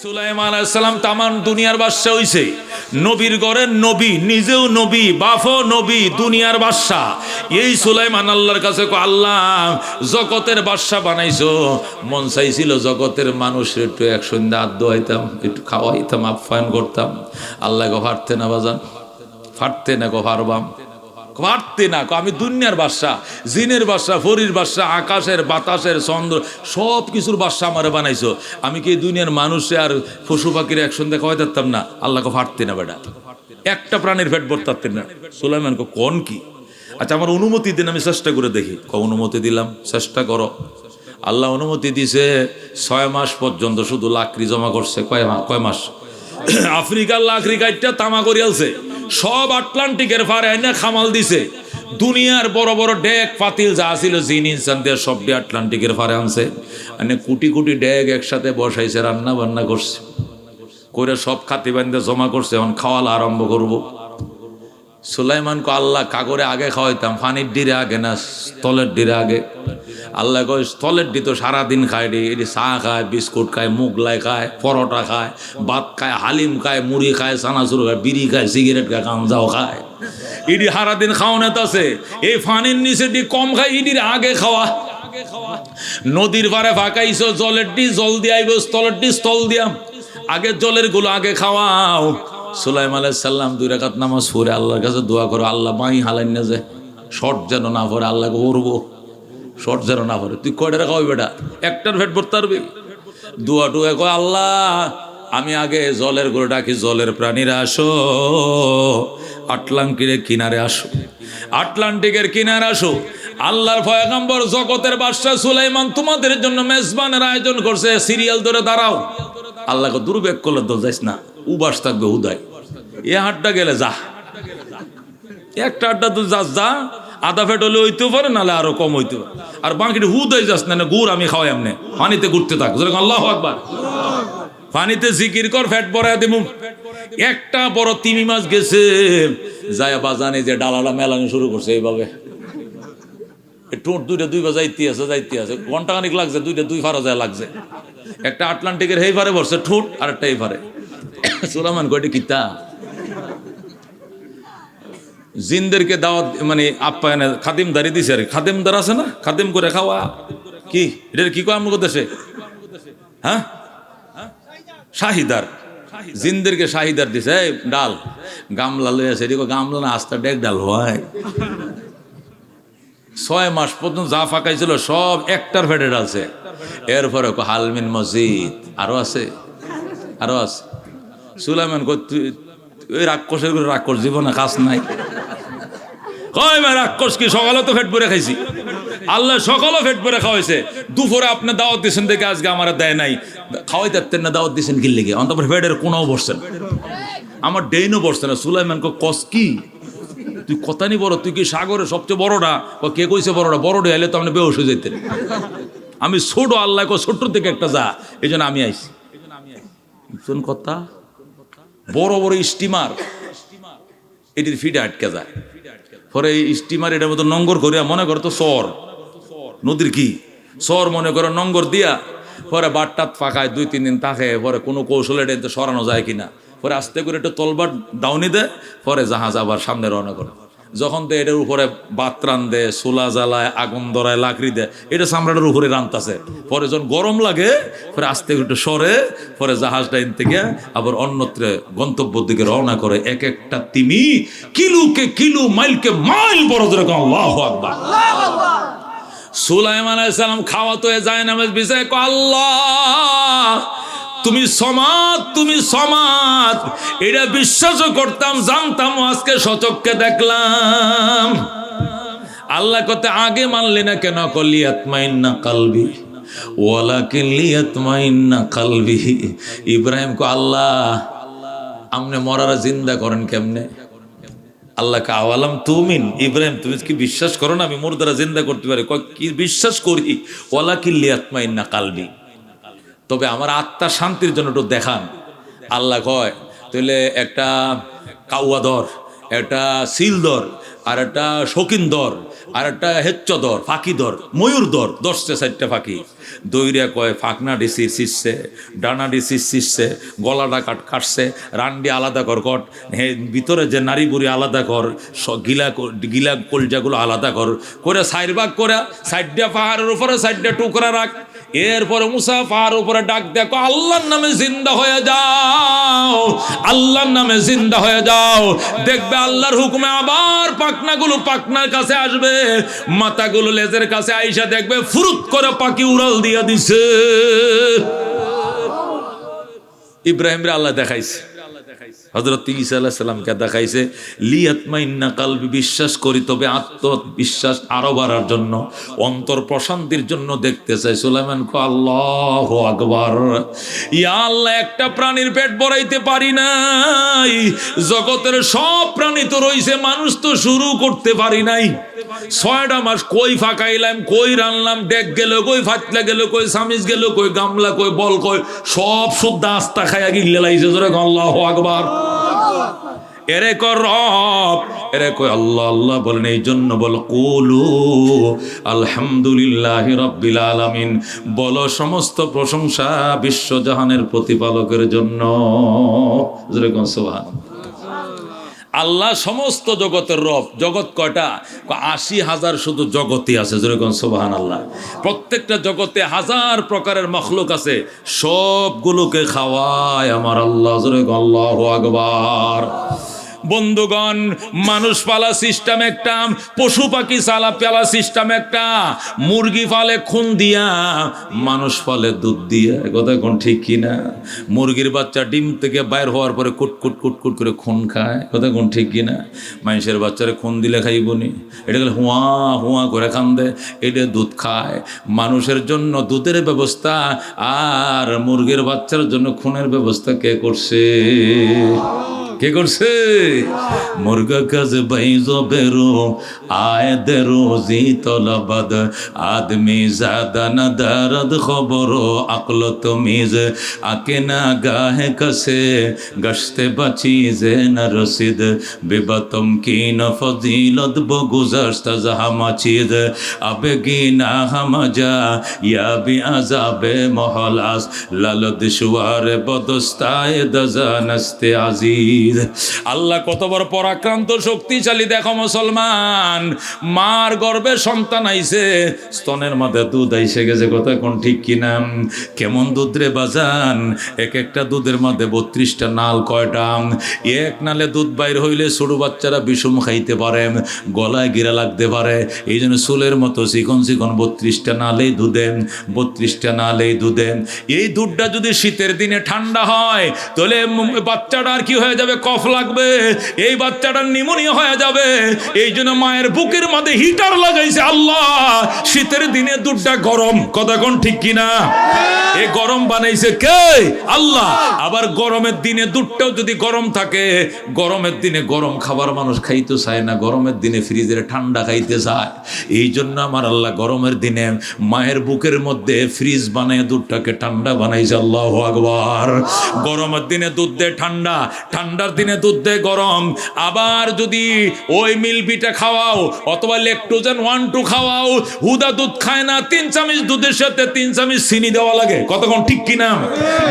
সুলাইমান আলাইহিস সালাম তামান দুনিয়ার বাদশা হইছে, নবীর ঘরের নবী, নিজেও নবী, বাপও নবী, দুনিয়ার বাদশা। এই সুলাইমান আল্লাহর কাছে কয়, আল্লাহ জগতের বাদশা বানাইছো, মন চাইছিল জগতের মানুষের একটু এক সন্ধ্যা আদ্য হইতাম, একটু খাওয়াইতাম, আপ্যায়ন করতাম। আল্লাহ গো ফারতে না বাজান, ফারতে না গো পারবাম, পারতে না। আমি দুনিয়ার বাদশা, জিনের বাদশা, ফরির বাদশা, আকাশের বাতাসের চন্দ্র সব কিছুর বাদশা আমারে বানাইছো। আমি কি দুনিয়ার মানুষে আর পশু পাখির একসঙ্গে খাওয়াই দিতাম না? আল্লাহকে ফাটতে না বেটা, একটা প্রাণীর পেট ভরতারতেন না। সুলাইমান কোন কি? আচ্ছা আমার অনুমতি দিন, আমি চেষ্টা করে দেখি। অনুমতি দিলাম, চেষ্টা করো। আল্লাহ অনুমতি দিছে। 6 মাস পর্যন্ত শুধু লাকড়ি জমা করছে। কয় মাস? আফ্রিকার লাকড়ি কাটটা তামা করিয়ালছে, সব আটলান্টিকের পারে আইনা খামাল দিছে। দুনিয়ার বড় বড় ডেক পাতিল যা ছিল জিন ইনসান দিয়ে সবটি আটলান্টিকের পারে আনছে। মানে কোটি কোটি ডেক একসাথে বসাইছে, রান্না বান্না করছে, করে সব খাতি বান্ধে জমা করছে। এখন খাওয়াল আরম্ভ করবো। সুলাইমান কো আল্লাহ কাগরে আগে খাওয়াইতাম, পানির ডিরে আগে না স্থলের ডিরে আগে? আল্লাহ কয় স্থলের ডি তো সারাদিন খায় রে, এটি চা খায়, বিস্কুট খায়, মুগলাই খায়, পরোটা খায়, ভাত খায়, হালিম খায়, মুড়ি খায়, চানাচুর খায়, বিড়ি খায়, সিগারেট খায়, গাঞ্জাও খায়। ইডি সারাদিন খাওয়ানোত আছে। এই ফানির নিচে ডি কম খায়, ইডির আগে খাওয়া। নদীর পারে ফাঁকাইছো, জলের ডি জল দিয়ে আইব, স্থলের ডি স্থল দিয়াম, আগে জলের গুলো আগে খাওয়াও। সুলাইমান আলাইহিস সালাম 2 রাকাত নামাজ পড়ে আল্লাহর কাছে দোয়া করো, আল্লাহ মাই হালাইন না যে শর্ট যেন না পড়ে, আল্লাহকে করবো শর্ট যেন না পড়ে। তুই কয়টা খাওয়াই বেটা, একটার পেট ভরতে পারবি? দোয়া টুয়া কয়, আল্লাহ আমি আগে জলের গুলো ডাকি, জলের প্রাণীরা আসো, আটলান্টিকের কিনারে আসো, আটলান্টিকের কিনারে আসো। আল্লাহর পয়গম্বর জগতের বাদশা সুলাইমান তোমাদের জন্য মেজবানের আয়োজন করছে, সিরিয়াল ধরে দাঁড়াও। আল্লাহকে দুর্বেগ করলে তো যাইস না, উবাস থাকবে হুদাই। এ হাটটা গেলে যা, একটা আড্ডা তো যাস, যা আধা ফেট হলে হইতেও পারে, নাহলে আরো কম হইতে পারে। আর বাকিটা হুদাই যাস না, গুড় আমি খাওয়াই এমনি, পানিতে ঘুরতে থাক। আল্লাহু আকবার, পানিতে জিকির কর, ফ্যাট ভরায় দেবো। একটা বড় তিমি মাছ গেছে, যায় বাজানে যে ডালাটা মেলানো শুরু করছে এইভাবে। ঠোঁট দুইটা 2 বার যাইতে আছে, ঘন্টাখানিক লাগছে, দুই ফারা যায় লাগছে। একটা আটলান্টিকের হেই ফারে বসছে ঠোঁট, আর একটা এই ফারে। সুলাইমান কয়টি কিতা জিনদেরকে দাওয়াত, মানে আপ্যায়নে খাদিমদারি দিছে। আর খাদিমদার আছে না, খাদিম করে খাওয়া কি, এটার কি কয় আমাদের দেশে? হ্যাঁ, শাহিদার। জিনদেরকে শাহিদার দিছে। এই ডাল গামলা লই আছে, এদিকে গামলা না, আস্তা ডেক ডাল হয়। 6 মাস পর্যন্ত যা ফাঁকাইছিল সব একটার ফেটে ডালছে। এরপরে হালমিন মসজিদ আরো আছে, আরো আছে। সুলাইমান ওই রাক্ষসের করে রাক্ষস জীবনে কাজ নাই। রাক্ষস কি, সকালে তো ফেট ভরে খাইছি, আল্লাহ সকালে ফেট ভরে খাওয়াইছে। দুপুরে আপনি দাওয়াত দিচ্ছেন দেখে আজকে আমার দেয় নাই, খাওয়াই দেখতেন না, দাওয়াত দিচ্ছেন কি লেগে? অন্তত ফেটের কোনাও বসছেন, আমার ডেইনও বসছে না। সুলাইমান কস কি, তুই কথা নি বড়, তুই কি সাগরের সবচেয়ে বড়টা? কে কইছে বড়টা? বড়টা হইলে তো আপনি বেহুশ হয়ে যেতেন। আমি ছোট, আল্লাহ ছোট্ট থেকে একটা যা, এই জন্য আমি আইছি। কথা বড় বড় স্টিমার এটির ফিডে আটকে যায়, পরে এই স্টিমার এটার মতো নঙ্গর করিয়া, মনে করো তো চর নদীর কি চর মনে করো, নঙ্গর দিয়া পরে বাটটাত ফাঁকায় 2-3 দিন থাকে, পরে কোনো কৌশলে এটা সরানো যায় কিনা, পরে আস্তে করে একটু তলবার ডাউনি দেয়, পরে জাহাজ আবার সামনে রওনা করে। যখন তো এটার উপরে বাতরান দেয়, সোলা জ্বালায়, আগুন ধরায়, লাকড়ি দেয়, এটা চামড়াটার উপরে রান্তাছে। পরে যখন গরম লাগে, পরে আস্তে একটু সরে, পরে জাহাজ ডাইন থেকে আবার অন্যত্র গন্তব্যের দিকে রওনা করে। এক একটা তিমি কিলোকে কিলো, মাইলকে মাইল বড় ধরে। আল্লাহু আকবার। সুলাইমান আলাইহিস সালাম খাওয়া তো যায় নামাজ বিছায়, আল্লাহ তুমি সমাদ, তুমি সমাদ। এটা বিশ্বাসও করতাম, জানতাম, আজকে সচক্ষে দেখলাম। আল্লাহ কতে আগে মানলি না কেন? লিয়াতমাইন্না কলবি ওয়ালাকিন লিয়াতমাইন্না কলবি। ইব্রাহিম কো আল্লাহ আমনে মরারা জিন্দা করেন কেমনে? আল্লাহ কা আওয়ালাম তুমিন, ইব্রাহিম তুমি কি বিশ্বাস করো না আমি মুর্দারা জিন্দা করতে পারি? কি বিশ্বাস করি। ওয়ালাকিন লিয়াতমাইন্না কলবি, তবে আমার আত্মার শান্তির জন্য একটু দেখান। আল্লাহ কয় তাহলে একটা কাউয়া ধর, একটা সিলদর, আর একটা শৌকিনদর, আর একটা হেচ্চদর, ফাঁকিদর, ময়ূরদর, 10টা ফাঁকি দৈরিয়া কয় ফাঁকনা ডিসির শিষছে, ডানা ডিসির শিষছে, গলাটা কাটছে, রান্ডি আলাদা কর কট, ভিতরে যে নারী বুড়ি আলাদা কর, গিলা গিলা কলজাগুলো আলাদা কর, করে সাইড ভাগ করে সাইডটা পাহাড়ের উপরে সাইডটা টুকরা রাখ। এরপরে মুসা পাহাড়ের উপরে ডাক দেখো, আল্লাহর নামে জিন্দা হয়ে যাও, আল্লাহর নামে জিন্দা হয়ে যাও। দেখবে আল্লাহর হুকুমে আবার পাখনাগুলো পাখনার কাছে আসবে, মাথাগুলো লেজের কাছে আইসা দেখবে ফুরুত করে পাখি উড়াল দিয়া দিছে। ইব্রাহিম রে আল্লাহ দেখাইছে, হযরত ঈসা আলাইহিস সালামকে দেখাইছে, লিয়াতমাইন্না কলবি, বিশ্বাস করি তবে আত্মবিশ্বাস আরো বাড়ার জন্য, অন্তর প্রশান্তির জন্য দেখতে চাই। সুলাইমান কো আল্লাহু আকবার, ইয়া আল্লাহ একটা প্রাণীর পেট ভরাইতে পারি নাই, জগতের সব প্রাণী তো রইছে, মানুষ তো শুরু করতে পারি নাই। 6টা মাস কই ফাঁকাইলাম, কই রানলাম, ডেক গেল কই, ফাতলা গেল কই, সামিজ গেল কই, গামলা কই, বল কই, সব শুদ্ধ আস্তা খাইয়া গিল্লে লাইছে। জোরে আল্লাহু আকবার। এরে কর রব, এরে কই আল্লাহ আল্লাহ বলেন, এই জন্য বল কুলু আলহামদুলিল্লাহি রাব্বিল আলামিন, বলো সমস্ত প্রশংসা বিশ্বজাহানের প্রতিপালকের জন্য। জোরে কোন সুবহানাল্লাহ। আল্লাহ সমস্ত জগতের রব। জগৎ কয়টা? 80,000 শুধু জগতই আছে। যেরকম সুবহানাল্লাহ। প্রত্যেকটা জগতে 1000 প্রকারের মখলুক আছে, সবগুলোকে খাওয়ায় আমার আল্লাহ। যেরকম আল্লাহু আকবার। বন্ধুগণ, মানুষ পালা সিস্টেম একটা, পশু পাখি চালা পালা সিস্টেম একটা। মুরগি পালে খুন দিয়া, মানুষ পালে দুধ দিয়া। কথা কোন ঠিক কিনা? মুরগির বাচ্চা ডিম থেকে বাইর হওয়ার পরে কুটকুট কুটকুট করে খুন খায়। কথা কোন ঠিক কিনা? মানুষের বাচ্চারে খুন দিলে খাইবনি, এটা গেলে হুয়া হুয়া করে কান্দে, এটা দুধ খায়। মানুষের জন্য দুধের ব্যবস্থা, আর মুরগির বাচ্চার জন্য খুনের ব্যবস্থা কে করছে? কে করছে? মুরগা কাজ বাইজো বেরো আয় দে রোজি তলবাদ, আদমি জাদা না দারদ খবর আকল তমিজ, আকে না গাহে কসে গশতে বাচি জে না রসিদ, বেবাতম কি না ফজিলত বগুজশত জাহামা চিজ, আবেগি না হামজা ইয়া বি আযাবে মহলাস, লাল দিশওয়ার বদস্তায় দজানস্তে আজিজ। আল্লাহ কত বড় পরাক্রান্ত শক্তিশালী দেখো মুসলমান। মার গর্ভে সন্তান আইছে, স্তনের মধ্যে দুধ আইসে গেছে। কথা কোন ঠিক কিনা? কেমন দুধ রে বাজান? এক একটা দুধের মধ্যে 32টা নাল। কয়টা? এক নালে দুধ বাইর হইলে ছোট বাচ্চারা বিষম খাইতে পারে, গলায় গিরা লাগতে পারে। এই জন্য চুলের মতো চিকন চিকন 32টা নালেই দুধে, 32টা নালেই দুধে। এই দুধটা যদি শীতের দিনে ঠান্ডা হয়, তাহলে বাচ্চাটার কি হয়ে যাবে? কফ লাগবে, এই বাচ্চাটার নিউমোনিয়া হয়ে যাবে। এই জন্য মায়ের বুকের মধ্যে হিটার লাগাইছে আল্লাহ, শীতের দিনে দুধটা গরম। কথা কোন ঠিক কিনা? এই গরম বানাইছে কে? আল্লাহ। আবার গরমের দিনে দুধটাও যদি গরম থাকে, গরমের দিনে গরম খাবার মানুষ খাইতে চায় না, গরমের দিনে ফ্রিজের ঠান্ডা খাইতে চায়। এই জন্য আমার আল্লাহ গরমের দিনে মায়ের বুকের মধ্যে ফ্রিজ বানায় দুধটাকে ঠান্ডা বানাইছে। আল্লাহু আকবার। গরমের দিনে দুধ দেয় ঠান্ডা, ঠান্ডার দিনে দুধ দেয় গরম। আবার যদি ওই মিল্কভিটা খাওয়াও অথবা ল্যাকটোজেন 1-2 খাওয়াও, হুদা দুধ খায় না, 3 চামচ দুধের সাথে 3 চামচ চিনি দেওয়া লাগে। কতক্ষণ ঠিক কিনা?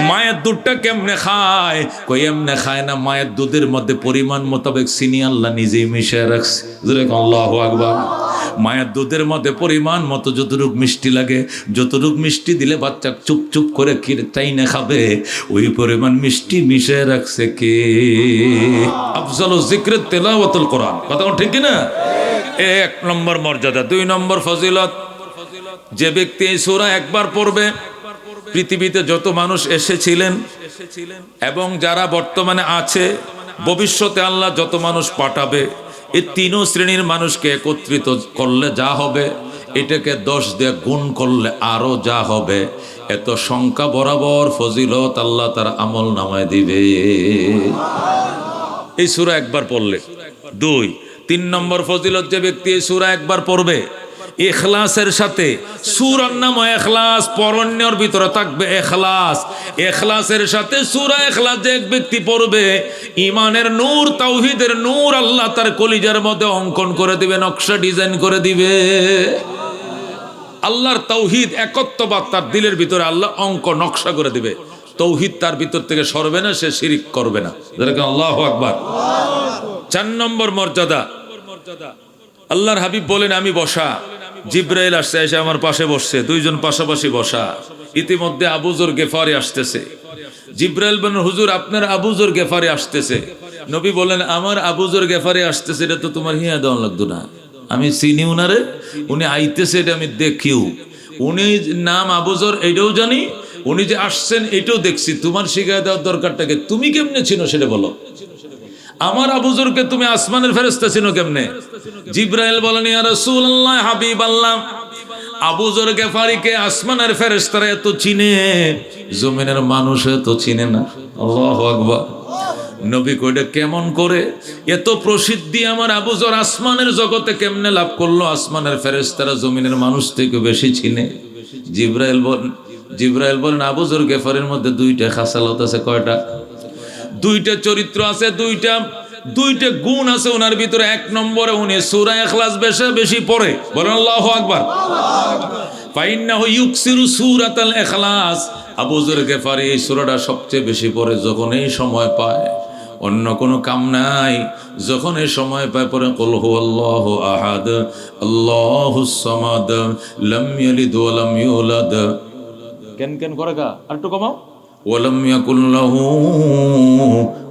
মায়ের দুধটা কেমনে খায়? কই এমনে খায় না, মায়ের দুধের মধ্যে পরিমাণ মোতাবেক চিনি আল্লাহ নিজেই মিশিয়ে রাখছে। আল্লাহু আকবার। মায়ের দুধের মধ্যে পরিমাণ মতো যতটুক মিষ্টি লাগে, যতটুক মিষ্টি দিলে বাচ্চা চুপ চুপ করে তাই না খাবে, ওই পরিমাণ মিষ্টি মিশিয়ে রাখছে কে? আফজালু যিকর তিলাওয়াতুল কোরআন। কথা ঠিক কিনা? 1 নম্বর মর্যাদা। 2 নম্বর ফজিলত, যে ব্যক্তি এই সূরা একবার পড়বে, পৃথিবীতে যত মানুষ এসেছিলেন এবং যারা বর্তমানে আছে, ভবিষ্যতে আল্লাহ যত মানুষ পাঠাবে, এই 3 শ্রেণীর মানুষকে একত্রিত করলে যা হবে, এটাকে 10 দিয়ে গুণ করলে আরো যা হবে, এত সংখ্যা বরাবর ফজিলত আল্লাহ তার আমল নামায় দিবে এই সূরা একবার পড়লে। 2 3 নম্বর ফজিলত, যে ব্যক্তি এই সূরা একবার পড়বে, ইখলাসের সাথে, সূরার নাম ইখলাস, পরণ্যর ভিতরে থাকবে ইখলাস। ইখলাসের সাথে সূরা ইখলাস যে এক ব্যক্তি পড়বে, ঈমানের নূর, তাওহীদের নূর আল্লাহ তার কলিজার মধ্যে অঙ্কন করে দিবে, নকশা ডিজাইন করে দিবে। আল্লাহর তাওহীদ, একত্ববাদ তার দিলের ভিতরে আল্লাহ অঙ্ক নকশা করে দিবে। তাওহীদ তার ভিতর থেকে সরবে না, সে শিরিক করবে না। যেরকম আল্লাহু আকবার। 4 নম্বর মর্যাদা, আল্লাহর হাবিব বলেন আমি বসা, জিব্রাইল আসছে, এসে আমার পাশে বসছে, দুইজন পাশাপাশি বসা। ইতিমধ্যে আবু যর গেফারি আসতেছে। জিব্রাইল বলেন হুজুর আপনার আবু যর গেফারি আসতেছে। নবী বলেন আমার আবু যর গেফারি আসতেছে, এটা তো তোমার হিয়া দেওয়া লাগতো না, আমি চিনি উনারে, উনি আইতেছে এটা আমি দেখিও, উনি নাম আবু যর এইটাও জানি, উনি যে আসছেন এটাও দেখছি, তোমার শিখায় দেওয়ার দরকারটাকে, তুমি কেমনে চিনো সেটা বলো। আমার আবু যরকে তুমি আসমানের ফেরেশতা চিনো কেমনে? জিব্রাইল বলেন ইয়া রাসূলুল্লাহ, হাবিবাল্লাহ, আবু যর গেফারিকে আসমানের ফেরেশতারা এত চিনে, জমিনের মানুষ তো চিনে না। আল্লাহু আকবার। নবী কইটা কেমন করে এত প্রসিদ্ধি আমার আবু যর আসমানের জগতে কেমনে লাভ করলো? আসমানের ফেরেশতারা জমিনের মানুষ থেকে বেশি চিনে। জিব্রাইল বলেন আবু যর গেফারির মধ্যে 2টা খাসালত আছে। কয়টা? 2টা চরিত্র আছে, 2টা গুণ আছে ওনার ভিতরে। 1 নম্বরে উনি সূরা ইখলাস বেশি পড়ে, বলেন আল্লাহু আকবার। ফাইন্নাহু ইউকসিরু সূরাতাল ইখলাস, আবু যর গেফারি এই সূরাটা সবচেয়ে বেশি পড়ে যখন এই সময় পায়, অন্য কোনো কাম নাই, যখন এই সময় পায় পড়ে কুল হুয়াল্লাহু আহাদ আল্লাহুস সামাদ লাম ইয়ালিদ ওয়া লাম ইউলাদ। কেন করে কা আরেকটু কমাও। ওয়ালাম ইয়াকুল লাহু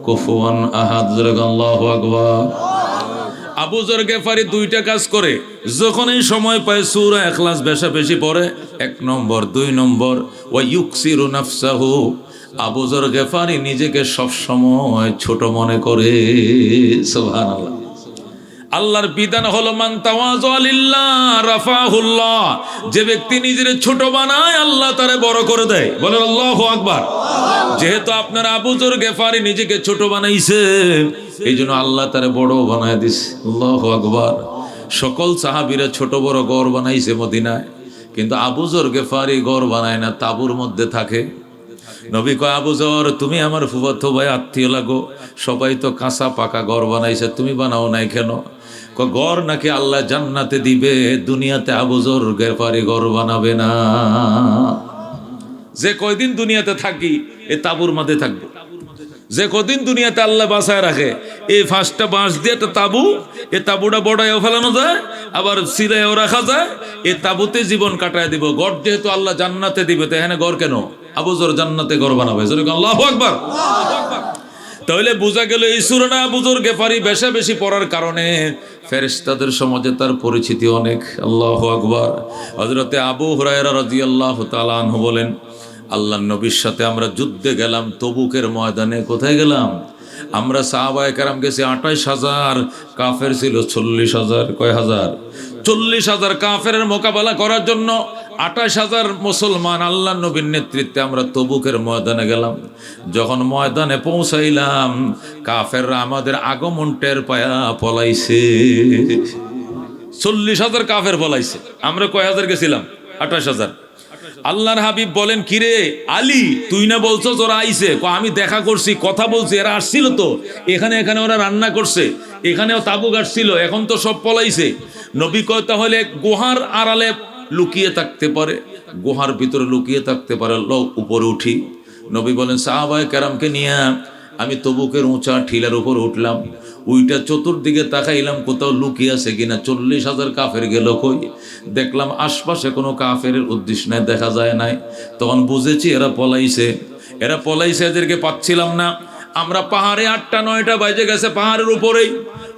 কুফুয়ান আহাদ। আল্লাহু আকবার। আবু যর গেফারি 2টা কাজ করে, যখন এই সময় পায় সূরা ইখলাস বেশি পড়ে, 1 নম্বর। 2 নম্বর, ওয়া ইউকসিরু নাফসাহু, আবু যর গেফারি নিজেকে সব সময় ছোট মনে করে। সুবহানাল্লাহ। আল্লাহর বিধান হলো মান তাওয়াযা লিল্লাহ রাফাহুল্লাহ, যে ব্যক্তি নিজের ছোট বানায় আল্লাহ তারে বড় করে দেয়, বলেন আল্লাহু আকবার। যেহেতু আপনার আবু যর গেফারি নিজেকে ছোট বানাইছে, এই জন্য আল্লাহ তারে বড় বানায় দিছে। আল্লাহু আকবার। সকল সাহাবীরা ছোট বড় ঘর বানাইছে মদিনায়, কিন্তু আবু যর গেফারি ঘর বানায় না, তাঁবুর মধ্যে থাকে। নবী কয় আবু যর তুমি আমার ফুফাতো ভাই, আত্মীয় লাগো, সবাই তো কাঁচা পাকা ঘর বানাইছে, তুমি বানাও নাই কেন? ঘর নাকি আল্লাহ জান্নাতে দিবে, দুনিয়াতে আবু যর গেফারি ঘর বানাবে না। যে কয়দিন দুনিয়াতে থাকি এ তাঁবুর মধ্যে থাকবো, যে কদিন দুনিয়াতে আল্লাহ বাঁচায় রাখে, এই 5টা বাঁশ দিয়ে একটা তাঁবু, এই তাঁবুটা বড়াইও ফেলানো যায়, আবার সিরাইও রাখা যায়, এই তাঁবুতে জীবন কাটায় দিব। ঘর যেহেতু আল্লাহ জান্নাতে দিবে, তো এখানে ঘর কেন? আবু যর জান্নাতে ঘর বানাবে। আল্লাহু আকবার। তাহলে বোঝা গেল এই সূরাটা আবু যর গেফারি বেশি পড়ার কারণে ফেরেশতাদের সমাজে তার পরিচিতি অনেক। আল্লাহু আকবার। হযরতে আবু হুরায়রা রাদিয়াল্লাহু তাআলা আনহু বলেন আল্লাহর নবীর সাথে আমরা যুদ্ধে গেলাম, তবুকের ময়দানে। কোথায় গেলাম আমরা? সাহাবায়ে কেরাম গেছে 28,000, কাফের ছিল 40,000। কয় হাজার? 40,000 কাফেরের মোকাবেলা করার জন্য 28,000 মুসলমান আল্লাহর নবীর নেতৃত্বে আমরা তবুকের ময়দানে গেলাম। যখন ময়দানে পৌঁছাইলাম, কাফেররা আমাদের আগমন টের পায়া পলাইছে। 40,000 কাফের পলাইছে, আমরা কয় হাজার গেছিলাম? 28,000। আল্লাহর হাবিব বলেন কিরে আলী, তুই না বলছো ওরা আইছে? আমি দেখা করছি, কথা বলছি, এরা আসছিল তো এখানে ওরা রান্না করছে, এখানেও তাবু গাড়ছিল, এখন তো সব পলাইছে। নবী কয় তাহলে গুহার আড়ালে লুকিয়ে থাকতে পারে, গুহার ভিতরে লুকিয়ে থাকতে পারে, উপরে উঠি। নবী বলেন সাহাবায়ে কেরামকে নিয়ে আমি তবুকের উঁচা ঠিলার উপর উঠলাম, ওইটা চতুর্দিকে তাকাইলাম কোথাও লুকিয়ে আছে কিনা। 40,000 কাফের গেল কই? দেখলাম আশপাশে কোনো কাফের উদ্দেশ্য নাই, দেখা যায় নাই। তখন বুঝেছি এরা পলাইছে, এদেরকে পাচ্ছিলাম না। আমরা পাহাড়ে 8টা-9টা বাজে গেছে, পাহাড়ের উপরেই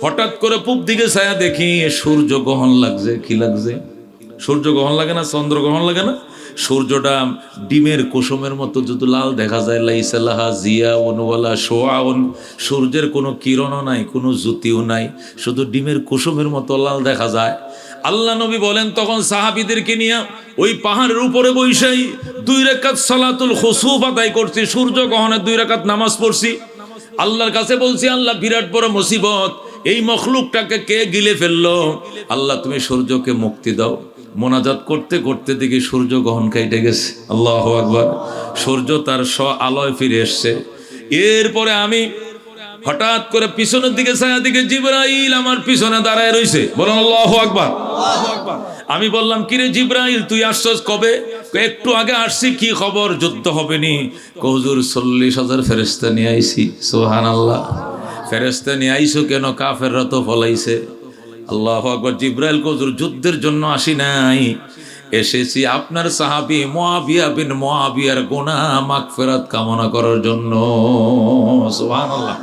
হঠাৎ করে পূব দিকে ছায়া দেখি সূর্য গ্রহণ লাগছে। কি লাগছে? সূর্য গ্রহণ লাগে না? চন্দ্র গ্রহণ লাগে না? সূর্যটা ডিমের কুসুমের মতো যদি লাল দেখা যায়, লাইসালাহা জিয়াউন ওয়ালা শুআউন, সূর্যের কোনো কিরণও নাই, কোনো জ্যোতিও নাই, শুধু ডিমের কুসুমের মতো লাল দেখা যায়। আল্লাহ নবী বলেন তখন সাহাবীদেরকে নিয়ে ওই পাহাড়ের উপরে বৈশাই 2 রাকাত সালাতুল খুসুফ আদায় করছি, সূর্য গ্রহণের 2 রাকাত নামাজ পড়ছি। আল্লাহর কাছে বলছি আল্লাহ বিরাট বড় মুসিবত, এই মখলুকটাকে কে গিলে ফেললো? আল্লাহ তুমি সূর্যকে মুক্তি দাও। মোনাজাত করতে করতে দেখি সূর্য গ্রহণ কেটে গেছে। আল্লাহু আকবার। সূর্য তার আলোয় ফিরে এসছে। এরপরে আমি হঠাৎ করে পিছনের দিকে ছায়া দিকে জিবরাইল আমার পিছনে দাঁড়ায় রইছে। বলেন আল্লাহু আকবার। আমি বললাম, কিরে জিবরাইল, তুই আসছস কবে? একটু আগে আসছি। কি খবর, যুদ্ধ হবে নি? হুজুর 40,000 ফেরেশতা নিয়ে আইছি। সুবহানাল্লাহ। ফেরেশতা নিয়ে আইছো কেন? কাফেররা তো ফলাইছে। আল্লাহু আকবার। জিবরাইল হুজুর, যুদ্ধের জন্য আসি নাই, এসেছি আপনার সাহাবী মুআবিয়া বিন মুআবিয়ার গুনাহ মাগফিরাত কামনা করার জন্য। সুবহানাল্লাহ।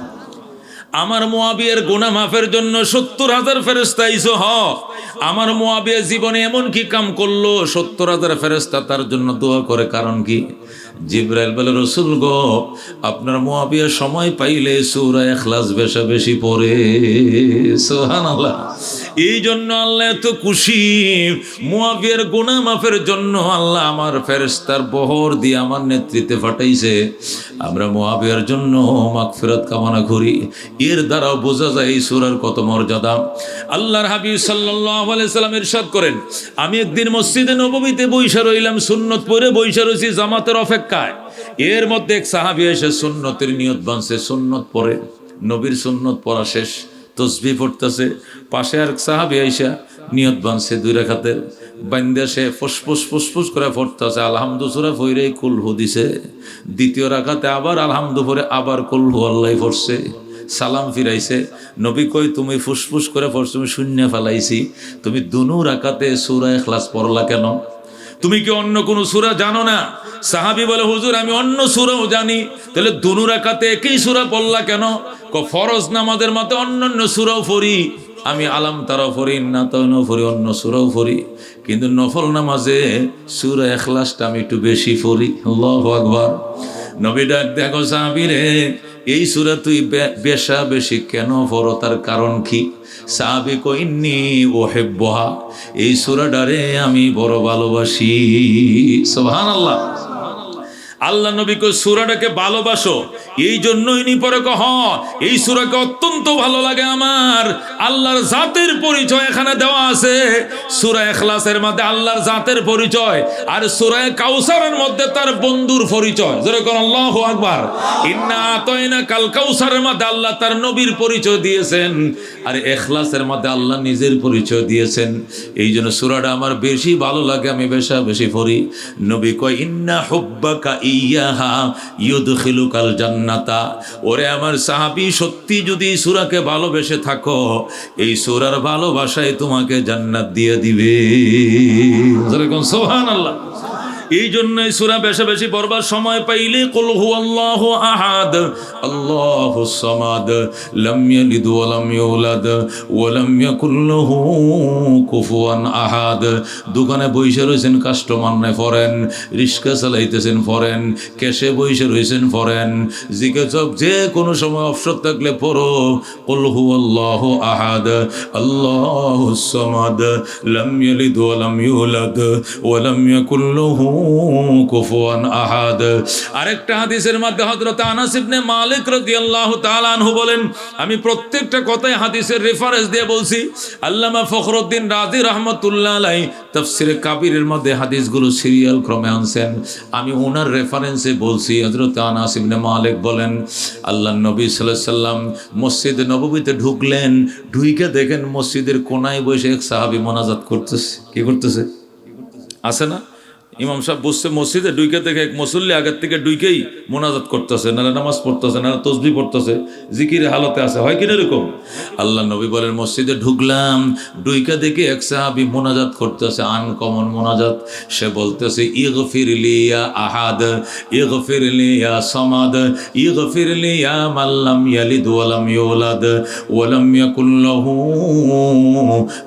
আমার মুআবিয়ার গুনাহ মাফের জন্য 70,000 ফেরেশতা আইছো। আমার মুআবিয়া জীবনে এমন কি কাম করলো 70,000 ফেরেশতা তার জন্য দোয়া করে? কারণ কি? জিবরাইল বলে, রাসূল গো, আপনার মুআবিয়া সময় পাইলে সূরা ইখলাস বেশি বেশি পড়ে। সুবহানাল্লাহ। এই জন্য আল্লাহ এত খুশি। মুআবিয়ার গুনাহ মাফের জন্য আল্লাহ আমার ফেরেশতার বহর দিয়ে আমার নেতৃত্বে পাঠাইছে। আমরা মুআবিয়ার জন্য মাগফিরাত কামনা করি। এর দ্বারাও বোঝা যায় এই সূরার কত মর্যাদা। আল্লাহর হাবিব সাল্লাল্লাহু আলাইহি সাল্লাম ইরশাদ করেন, আমি একদিন মসজিদে নববীতে বইসা রইলাম, সুন্নত পড়ে বইসা রইছি জামাতের অপেক্ষায়। এর মধ্যে এক সাহাবী এসে সুন্নতের নিয়ত বানছে, সুন্নত পড়ে, নবীর সুন্নত পড়া শেষ, তসবিহ পড়তেছে। পাশে আর সাহাবী আইসা নিয়ত বানছে 2 রাকাতের, বান্দা সে ফুসফুস ফুসফুস করে পড়তেছে, আলহামদু সূরা পড়ে কুলহু দিছে। দ্বিতীয় রাকাতে আবার আলহামদু পড়ে আবার কুলহু আল্লাহ পড়ছে। সালাম ফিরাইছে। নবী কই, তুমি ফুসফুস করে পড়ছো, তুমি শূন্য ফেলাইছি, তুমি 2 রাকাতে সূরা ইখলাস পড়লা কেন? তুমি কি অন্য কোন সূরা জানো না? সাহাবী বলে, হুজুর আমি অন্য সূরাও জানি। তাহলে 2 রাকাতে একই সূরা পড়লা কেন? ফরজ নামাজের মতে অন্যান্য সূরাও পড়ি, আমি আলাম তারাও পড়ি, নাতাও পড়ি, অন্য সূরাও পড়ি, কিন্তু নফল নামাজে সূরা ইখলাসটা আমি একটু বেশি পড়ি। আল্লাহু আকবার। নবী ডাক, দেখো সাহাবীরে, এই সূরা তুই বেশি কেন পড়ো, তার কারণ কি? সাহাবী কই, ইন্নী উহিব্বুহা, এই সূরাটারে আমি বড় ভালোবাসি। সুবহানাল্লাহ। আল্লাহ নবী কই, সূরাটাকে ভালোবাসো, এই জন্যই নি পরে কহ, এই সূরাকে অত্যন্ত ভালো লাগে আমার। আল্লাহর জাতের পরিচয় এখানে দেওয়া আছে। সূরা ইখলাসের মধ্যে আল্লাহর জাতের পরিচয়, আর সূরা কাউসারের মধ্যে তার বন্ধুর পরিচয়। যেরকম আল্লাহু আকবার। ইন্না আতাইনা কাল কাউসারের মধ্যে আল্লাহ তার নবীর পরিচয় দিয়েছেন, আর ইখলাসের মধ্যে আল্লাহ নিজের পরিচয় দিয়েছেন। এই জন্য সূরাটা আমার বেশি ভালো লাগে, আমি বেশি পড়ি। নবী কয়, ইন্না হুব্বাকা ইয়াহা ইউদখিলুকাল জান্নাতা। ওরে আমার সাহাবী, সত্যি যদি এই সূরাকে ভালোবেসে থাকো, এই সূরার ভালোবাসায় তোমাকে জান্নাত দিয়ে দিবে। যেরকম সুবহানাল্লাহ। এই জন্য এই সূরা বেশি পড়বার সময় পাইলে কুল হুয়াল্লাহু আহাদ আল্লাহুস সামাদ লাম ইয়ালিদ ওয়া লাম ইউলাদ ওয়া লাম ইয়াকুল লাহু কুফুয়ান আহাদ। দোকানে বইসা রইছেন, কাস্টমার নাই ফরেন, রিক্সা চালাইতেছেন ফরেন, ক্যাশে বইসা রইছেন ফরেন, জিজ্ঞাসা যে কোনো সময় অবসর থাকলে পড়ো কুল হুয়াল্লাহু আহাদ আল্লাহুস সামাদ লাম ইয়ালিদ ওয়া লাম ইউলাদ ওয়া লাম ইয়াকুল লাহু কুফুয়ান আহাদ। আরেকটা হাদিসের মধ্যে হযরত আনাস ইবনে মালিক রাদিয়াল্লাহু তাআলা আনহু বলেন, আমি প্রত্যেকটা কথাই হাদিসের রেফারেন্স দিয়ে বলছি। আল্লামা ফখরুদ্দিন রাজি রাহমাতুল্লাহ আলাইহি তাফসীরে কাবীরের মধ্যে হাদিসগুলো সিরিয়াল ক্রমে আনছেন, আমি ওনার রেফারেন্সে বলছি। হযরত আনাস ইবনে মালিক বলেন, আল্লাহর নবী সাল্লাল্লাহু আলাইহি সাল্লাম মসজিদে নববীতে ঢুকলেন, ঢুইকে দেখেন মসজিদের কোনায় বসে এক সাহাবী মোনাজাত করতেছে। কি করতেছে? আছে না, ইমাম সাহেব বসছে মসজিদে, ডুইকে থেকে এক মুসল্লি আগের থেকে ডুইকেই মোনাজাত করতেছে, না নামাজ পড়তেছে, না তসবিহ পড়তেছে, জিকির হালতে আছে, হয় কিনা এরকম? আল্লাহ নবী বলেন, মসজিদে ঢুকলাম, ডুইকা দেখে এক সাহাবী মোনাজাত করতেছে, আনকমন মোনাজাত। সে বলতেছে, ইগফির লি ইয়া আহাদ, ইগফির লি ইয়া সামাদ, ইগফির লি ইয়া মান লাম ইয়ালিদ ওয়া লাম ইউলাদ ওয়া লাম ইয়াকুল লাহু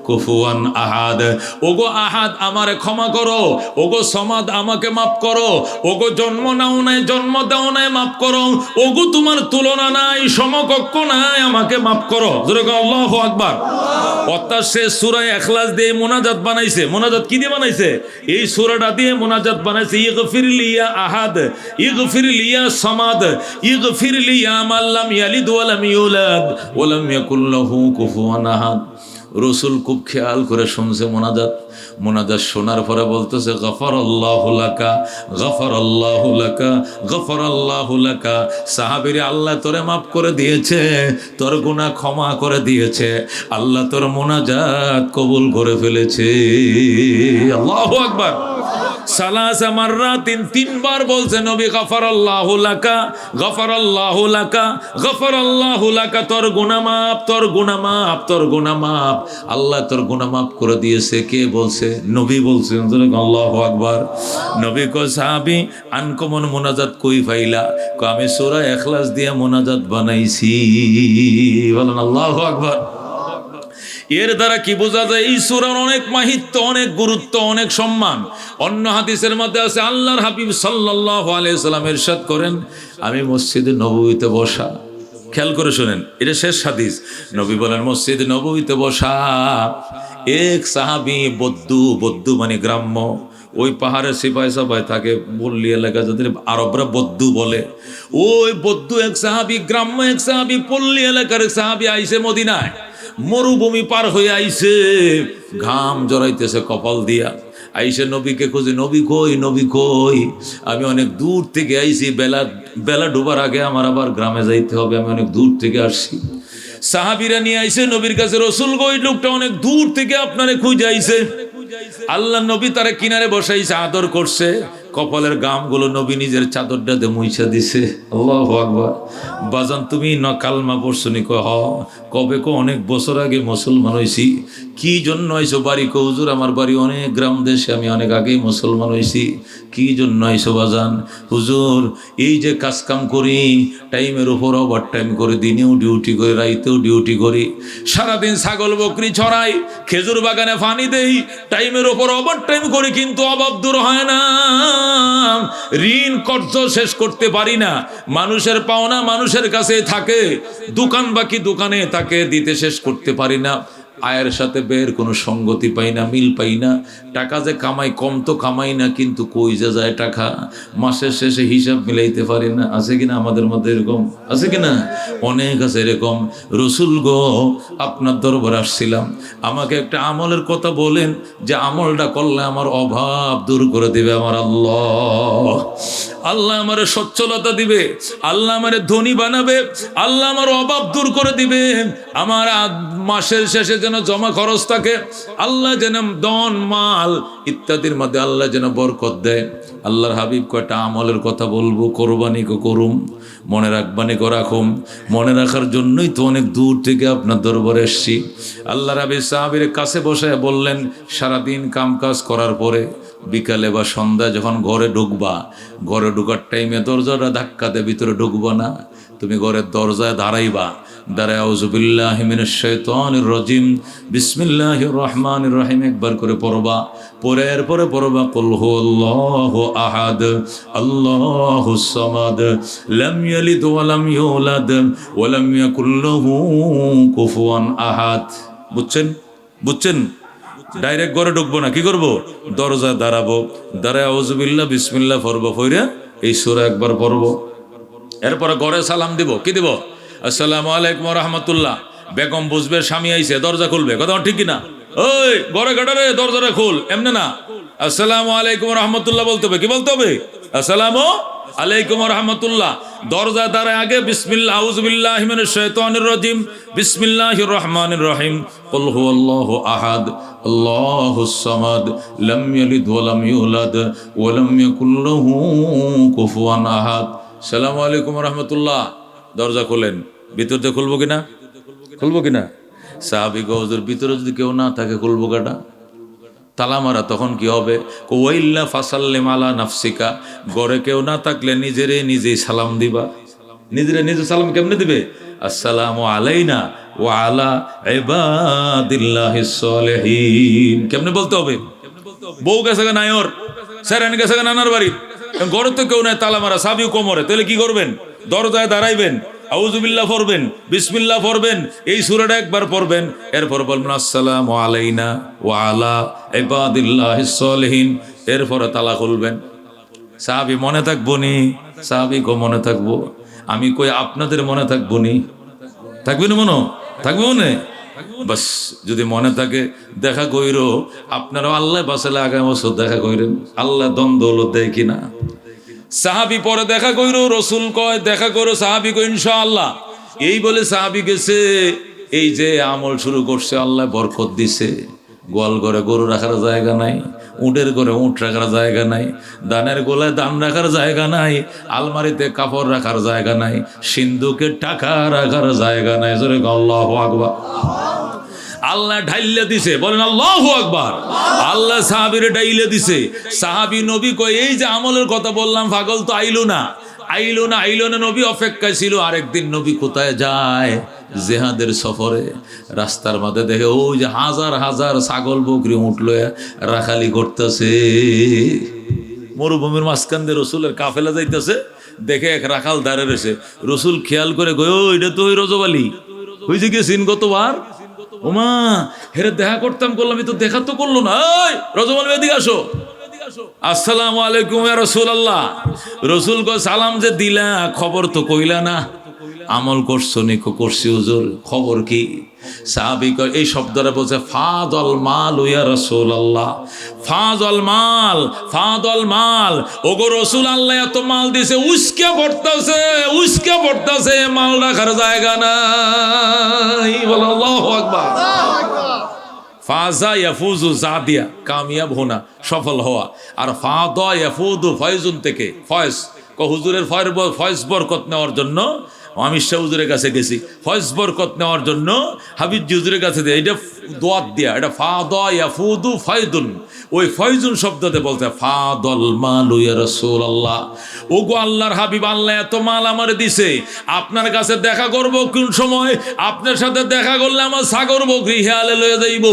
কুফুয়ান আহাদ। ওগো আহাদ, আমারে ক্ষমা করো, ওগো সমাদ, আমাকে মাফ করো, ওগো জন্ম নাও নাই, জন্ম দাও নাই, মাফ করো, ওগো তোমার তুলনা নাই, সমকক্ষ নাই, আমাকে মাফ করো। যেরকম আল্লাহু আকবার। অর্থাৎ সে সূরা ইখলাস দিয়ে মোনাজাত বানাইছে। মোনাজাত কি দিয়ে বানাইছে? এই সূরাটা দিয়ে মোনাজাত বানাইছে। ইগফির লি ইয়া আহাদ, ইগফির লি ইয়া সামাদ, ইগফির লি ইয়া মান লাম ইয়ালিদ ওয়া লাম ইউলাদ ওয়া লাম ইয়াকুল লাহু কুফুয়ান আহাদ। রসুল খুব খেয়াল করে শুনছে মোনাজাত। মোনাজাত শোনার পরে বলতেছে গফারাল্লাহু লাকা, গফারাল্লাহু লাকা, গফারাল্লাহু লাকা। সাহাবীরা আল্লাহ তোরে মাফ করে দিয়েছে, তোর গুনাহ ক্ষমা করে দিয়েছে, আল্লাহ তোর মোনাজাত কবুল করে ফেলেছে। আল্লাহু আকবার। সালাসা মাররাতিন, তিনবার বলছে নবী গফারাল্লাহু লাকা, গফারাল্লাহু লাকা, গফারাল্লাহু লাকা। তোর গুনাহ মাফ, তোর গুনাহ মাফ, তোর গুনাহ মাফ। আল্লাহ তোর গুনাহ মাফ করে দিয়েছে। কে বলছে? নবী বলছেন। আল্লাহু আকবার। নবী কয় সাহাবী আনকমন মোনাজাত কই পাইলা? কয় আমি সূরা ইখলাস দিয়ে মোনাজাত বানাইছি। বলেন আল্লাহু আকবার। এর দ্বারা কি বোঝা যায়? এই সূরার অনেক মাহিত্য, অনেক গুরুত্ব, অনেক সম্মান। অন্য হাদিসের মধ্যে আছে আল্লাহর হাবিব সাল্লাল্লাহু আলাইহি সাল্লাম ইরশাদ করেন, আমি মসজিদে নববীতে বসা, খেয়াল করে শুনেন, এটা শেষ হাদিস। নবী বলেন মসজিদে নববীতে বসা এক সাহাবী বদ্দু মানে গ্রাম্য, ওই পাহাড়ের সিপাহি সাপাই থাকে, বললি এলাকা যাদের আরবরা বদ্দু বলে, ওই বদ্দু এক সাহাবী, গ্রাম্য এক সাহাবী, পল্লী এলাকার এক সাহাবী আইসে মদিনায়, মরুভূমি পার হয়ে আইসে, ঘাম জড়াইতেছে কপাল দিয়া। আইসে নবীকে খুঁজে, নবী কই, নবী কই? আমি অনেক দূর থেকে আইসি, বেলা ডুবার আগে আমার আবার গ্রামে যাইতে হবে, আমি অনেক দূর থেকে আসছি। সাহাবীরা নিয়ে আইসে নবীর কাছে, রসুল গো, ওই লোকটা অনেক দূর থেকে আপনারে খুঁজে আইসে। আল্লাহ নবী তারা কিনারে বসাইছে, আদর করছে, কপালের গামগুলো নবী নিজের চাদরটাতে মুইছা দিছে। আল্লাহু আকবার। বাজান তুমি কালমা পড়ছো নি? হ। কবে? অনেক বছর আগে মুসলমান হইছি। কি জন্য আইসো বাড়ি? হুজুর আমার বাড়ি অনেক গ্রাম দেশে, আমি অনেক আগেই মুসলমান হইছি। কি জন্য আইসো বাজান? হুজুর এই যে কাজ কাম করি, টাইমের উপর ওভার টাইম করে, দিনেও ডিউটি করি, রাইতেও ডিউটি করি, সারাদিন ছাগল বকরি ছড়াই, খেজুর বাগানে পানি দেই, টাইমের উপর ওভার টাইম করি, কিন্তু অভাব দূর হয় না। ঋণ কর্জ শেষ করতে পারি না, মানুষের পাওনা মানুষের কাছে থাকে, দোকান বাকি দোকানে তাকে দিতে শেষ করতে পারি না, আয়ের সাথে ব্যয়ের কোনো সঙ্গতি পাই না, মিল পাই না। টাকা যে কামাই, কম তো কামাই না, কিন্তু কই যে যায় টাকা, মাসের শেষে হিসাব মিলাইতে পারি না। আছে কিনা আমাদের মধ্যে এরকম? আছে কিনা? অনেক আছে এরকম। রসুল গো, আপনার দরবার আসছিলাম, আমাকে একটা আমলের কথা বলেন, যে আমলটা করলে আমার অভাব দূর করে দিবে আমার আল্লাহ। আল্লাহ আমারে সচ্ছলতা দিবে, আল্লাহ আমারে ধনী বানাবে, আল্লাহ আমার অভাব দূর করে দিবে, আমার মাসের শেষে যেন জমা খরচ থাকে, আল্লাহ যেন ধন মাল ইত্যাদির মধ্যে আল্লাহ যেন বরকত দেয়। আল্লাহর হাবিব কয়টা আমলের কথা বলবো, কোরবানি কো করুম, মনে রাখবানি কো রাখুম। মনে রাখার জন্যই তো অনেক দূর থেকে আপনার দরবারে এসছি। আল্লাহর হাবিব সাহাবীর কাছে বসে বললেন, সারাদিন কাম কাজ করার পরে বিকালে বা সন্ধ্যায় যখন ঘরে ঢুকবা, ঘরে ঢুকার টাইমে দরজাটা ধাক্কাতে ভিতরে ঢুকবা না, তুমি ঘরের দরজায় দাঁড়াইবা, দাঁড়ায় আউযু বিল্লাহি মিনাশ শাইতানির রাজিম, বিসমিল্লাহির রহমানির রহিম একবার করে পড়বা, পরে এরপরে পড়বা কুল হুয়াল্লাহু আহাদ আল্লাহুস সামাদ লাম ইয়ালিদ ওয়া লাম ইউলাদ ওয়া লাম ইয়াকুল লাহু কুফুয়ান আহাদ। বুঝছেন? ডাইরেক্ট ঘরে ঢুকবো না, কি করবো? দরজায় দাঁড়াবো, দাঁড়ায় আউযু বিল্লাহ বিসমিল্লাহ পড়বো, পড়ে এই সূরা একবার পড়বো, এরপরে ঘরে সালাম দিব। কি দিব? আসসালামু আলাইকুম ওয়া রাহমাতুল্লাহ। বেগম বুঝবে স্বামী আইছে, দরজা খুলবে, কথা ঠিক কিনা? ওই ঘরে কাটারে দরজাটা খুল, এমনি না, আসসালামু আলাইকুম ওয়া রাহমাতুল্লাহ বলতে হবে। কি বলতে হবে? আসসালামু আলাইকুম ওয়া রাহমাতুল্লাহ। দরজা দ্বারা আগে বিসমিল্লাহ, আউযু বিল্লাহি মিনাশ শাইতানির রাজিম, বিসমিল্লাহির রহমানির রহিম, কুল হুয়াল্লাহু আহাদ আল্লাহুস সামাদ লাম ইয়ালিদ ওয়া লাম ইউলাদ ওয়া লাম ইয়াকুল লাহু কুফুয়ান আহাদ। আসসালামু আলাইকুম ওয়া রাহমাতুল্লাহ। দরজা খোলেন, ভিতর দিয়ে খুলবো কিনা? খুলবো কিনা? সাহাবী গো, হুজুর ভিতরে যদি কেউ না থাকে খুলবো কাটা? তালা মারা, তখন কি হবে? ওয়াইল্লা ফাসাল্লিম আলা নাফসিকা, ঘরে কেউ না থাকলে নিজেই সালাম দিবা। নিজে সালাম কেমনে দিবে? আসসালামু আলাইনা ওয়া আলা ইবাদিল্লাহিস সালিহিন। কেমনে বলতে হবে? বউ গেছে গা নায়র, স্যারান গেছে গা নানার বাড়ি, ঘরে তো কেউ নাই, তালা মারা, সাবিও কোমরে, তাহলে কি করবেন? দরজায় দাঁড়াইবেন, আউযু বিল্লাহ পড়বেন, বিসমিল্লাহ পড়বেন, এই সূরাটা একবার পড়বেন, এরপর বলবেন আসসালামু আলাইনা ওয়া আলা ইবাদিল্লাহিস সালিহিন, এরপরে তালা খুলবেন। সাহাবী মনে থাকবো নি? সাহাবী গো মনে থাকবো। আমি কই আপনাদের মনে থাকবো নি? থাকবে না? মনে থাকবে মনে? বাস যদি মনে থাকে দেখা কইরো, আপনারাও আল্লাহ বাসালে আগামী বছর দেখা কইরেন, আল্লাহ দ্বন্দ্ব হলো দেয় কিনা। সাহাবি পরে দেখা কইরো, রসুল কয় দেখা করো, সাহাবি কই ইনশাআল্লাহ। এই বলে সাহাবি গেছে, এই যে আমল শুরু করছে, আল্লাহ বরকত দিছে। গোয়াল ঘরে গরু রাখার জায়গা নাই, উটের ঘরে উট রাখার জায়গা নাই, দানের গোলায় দান রাখার জায়গা নাই, আলমারিতে কাপড় রাখার জায়গা নাই, সিন্ধুকে টাকা রাখার জায়গা নাই। জোরে আল্লাহু আকবার। আল্লাহ ঢাইলে দিছে, বলেন আল্লাহু আকবার। আল্লাহ সাহাবীরে ঢাইলে দিছে। সাহাবী নবী কয় এই যে আমলের কথা বললাম, পাগল তো আইলো না। নবী অপেক্ষায় ছিল। আরেকদিন নবী কোথায় যায়? জেহাদের সফরে। রাস্তার মাঝে দেখে ওই যে হাজার হাজার ছাগল বকরি উঠলো রাখালি করতেছে। মরুভূমির মাঝখান দিয়ে রসুলের কাফেলা যাইতেছে, দেখে এক রাখাল দাঁড়ে রয়েছে। রসুল খেয়াল করে গো, এটা তো ওই রজব আলী, ওই যে গেছিন গতবার। ওমা হেরে দেখা করতাম, করলাম, তো দেখা তো করলো না। ওই রজব আলী এদিকে আসো। আসসালামু আলাইকুম ইয়া রাসূলুল্লাহ। রসুল কো সালাম যে দিলা, খবর তো কইলা না। আমল করছো নি? করছি হুজুর। খবর কি? সাহাবী কয় এই শব্দটা বলছে ফাদল মাল ইয়া রাসূলুল্লাহ। ফাদল মাল, ফাদল মাল। ওগো রাসূল, আল্লাহ এত মাল দিছে, উস্কে পড়তাছে, মাল রাখার জায়গা নাই। বল আল্লাহু আকবার। ফাজা ইয়াফুজু জাদিয়া, কামিয়াব হোনা, সফল হওয়া। আর ফাদা ইয়াফুদু ফয়জুন থেকে ফয়েজ, হুজুরের ফয়েজ বরকত নেওয়ার জন্য অমিত শাহ হুজুরের কাছে গেছি, ফয়েজ বরকত নেওয়ার জন্য হাবিব হুজুরের কাছে দিয়ে, এটা দোয়াত দিয়া, এটা ফাদা ইয়াফুদু ফয়দুন। ওই ফয়জুন শব্দতে বলতে ফাদল মাল ইয়া রাসূলুল্লাহ। ওগো আল্লাহর হাবিব, আল্লাহ এত মাল আমারে দিছে, আপনার কাছে দেখা করব কোন সময়? আপনার সাথে দেখা করলে আমার ছাগল বকরি হেয়ালে লয়ে যাইব,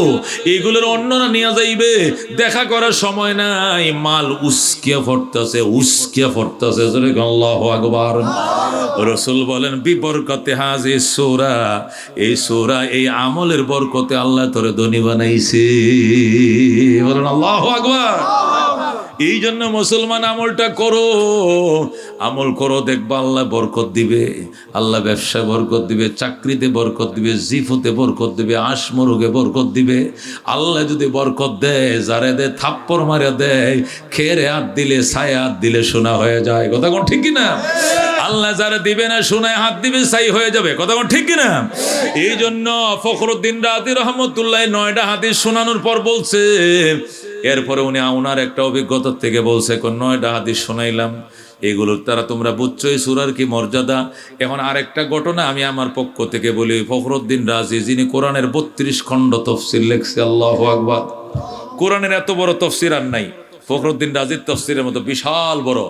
এগুলোর অন্যরা নিয়ে যাইবে, দেখা করার সময় নাই। মাল উস্কিয়া পড়তেছে। জোরে আল্লাহু আকবার। রাসূল বলেন বিবরকতে হাজি সূরা, এই সূরা, এই আমলের বরকতে আল্লাহ তোরে ধনী বানাইছে। বলেন আল্লাহু আকবার। এই জন্য মুসলমান আমলটা করো, আমল করো, দেখবা আল্লাহ বরকত দিবে। আল্লাহ ব্যবসায় বরকত দিবে, চাকরিতে বরকত দিবে, জিফতে বরকত দিবে, আশমরুগে বরকত দিবে। আল্লাহ যদি বরকত দেয়, যারে দেয় থাপ্পড় মারে দেয়, খেরে হাত দিলে ছায় হাত দিলে সোনা হয়ে যায়। কথা কোন ঠিক কিনা? আল্লাহ যারা দিবে না, সোনায় হাত দিবে, ছাই হয়ে যাবে। কথা কোন ঠিক কিনা? এই জন্য ফখরুদ্দিন রাজি রহমতুল্লাহ 9টা হাদিস শোনানোর পর বলছে, এরপরে উনি ওনার একটা অভিজ্ঞতার থেকে বলছে, 9টা হাদিস শোনাইলাম, এগুলোর দ্বারা তোমরা বুঝছো এই সূরার কি মর্যাদা। এখন আরেকটা ঘটনা আমি আমার পক্ষ থেকে বলি। ফখরুদ্দিন রাজি, যিনি কোরআনের 32 খণ্ড তফসির লেখছে, আল্লাহু আকবার। কোরআনের এত বড় তফসির আর নাই, ফখরুদ্দিন রাজির তফসিরের মতো বিশাল বড়।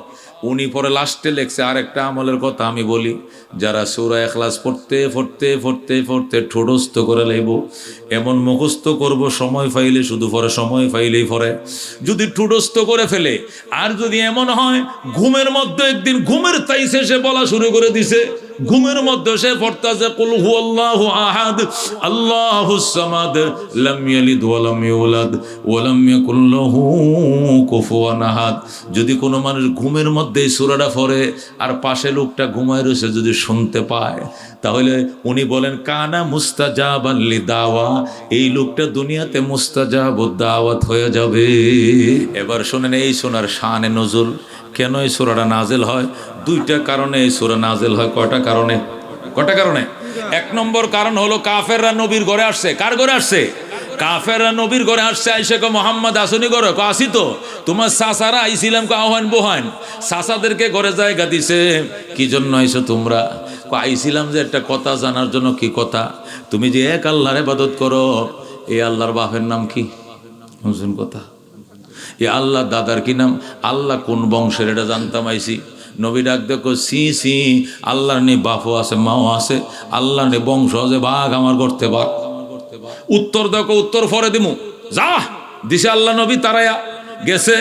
উনি পরে লাস্টে লেখছে আরেকটা আমলের কথা আমি বলি, যারা সূরা ইখলাস পড়তে ঠোঁটস্থ করে লাইব, এমন মুখস্থ করব সময় পাইলে শুধু পরে, সময় পাইলেই পরে। যদি ঠোঁটস্থ করে ফেলে, আর যদি এমন হয় ঘুমের মধ্যে একদিন ঘুমের তাইসে সে বলা শুরু করে দিছে, ঘুমের মধ্যে সে পড়তাছে কুল হুয়াল্লাহু আহাদ আল্লাহুস সামাদ লাম ইয়ালিদ ওয়া লাম ইউলাদ ওয়া লাম ইয়াকুল লাহু কুফুয়ান আহাদ। যদি কোনো মানুষ ঘুমের মধ্যে এই সূরাটা পড়ে আর পাশে লোকটা ঘুমায় রয়েছে যদি শুনতে পায়, তাহলে উনি বলেন কানা মুস্তাজাবান লিদাওয়া, এই লোকটা দুনিয়াতে মুস্তাজাবুদ দাওয়াত হয়ে যাবে। এবার শুনেন এই শোনার শানে নজুল। কেন এই সূরাটা নাজেল হয়? 2টা কারণে এই সূরা নাজেল হয়। কয়টা কারণে? 1 নম্বর কারণ হলো কাফেররা নবীর ঘরে আসছে। কার ঘরে আসছে? কাফেররা নবীর ঘরে আসছে। আইসে কো মোহাম্মদ আসনি ঘরে? কো আসি তো। তোমার চাচারা আইছিলাম, কো আহ্বান বোহান। চাচাদেরকে ঘরে জায়গা দিছে। কি জন্য আইছো তোমরা? কো আইছিলাম যে একটা কথা জানার জন্য। কি কথা? তুমি যে এক আল্লাহর ইবাদত করো, এই আল্লাহর বাপের নাম কি? শুনছেন কথা? এ আল্লাহ দাদার কি নাম? আল্লাহ কোন বংশের, এটা জানতাম আইছি। নবী ডাক দেখো, সি আল্লাহর নে বাপও আছে, মাও আছে, আল্লাহর নে বংশ আছে, বাঘ আমার করতে বাঘ। উত্তর দেখো, উত্তর পরে দিমু, যা দিছে আল্লাহ নবী। তারাইয়া গেছে।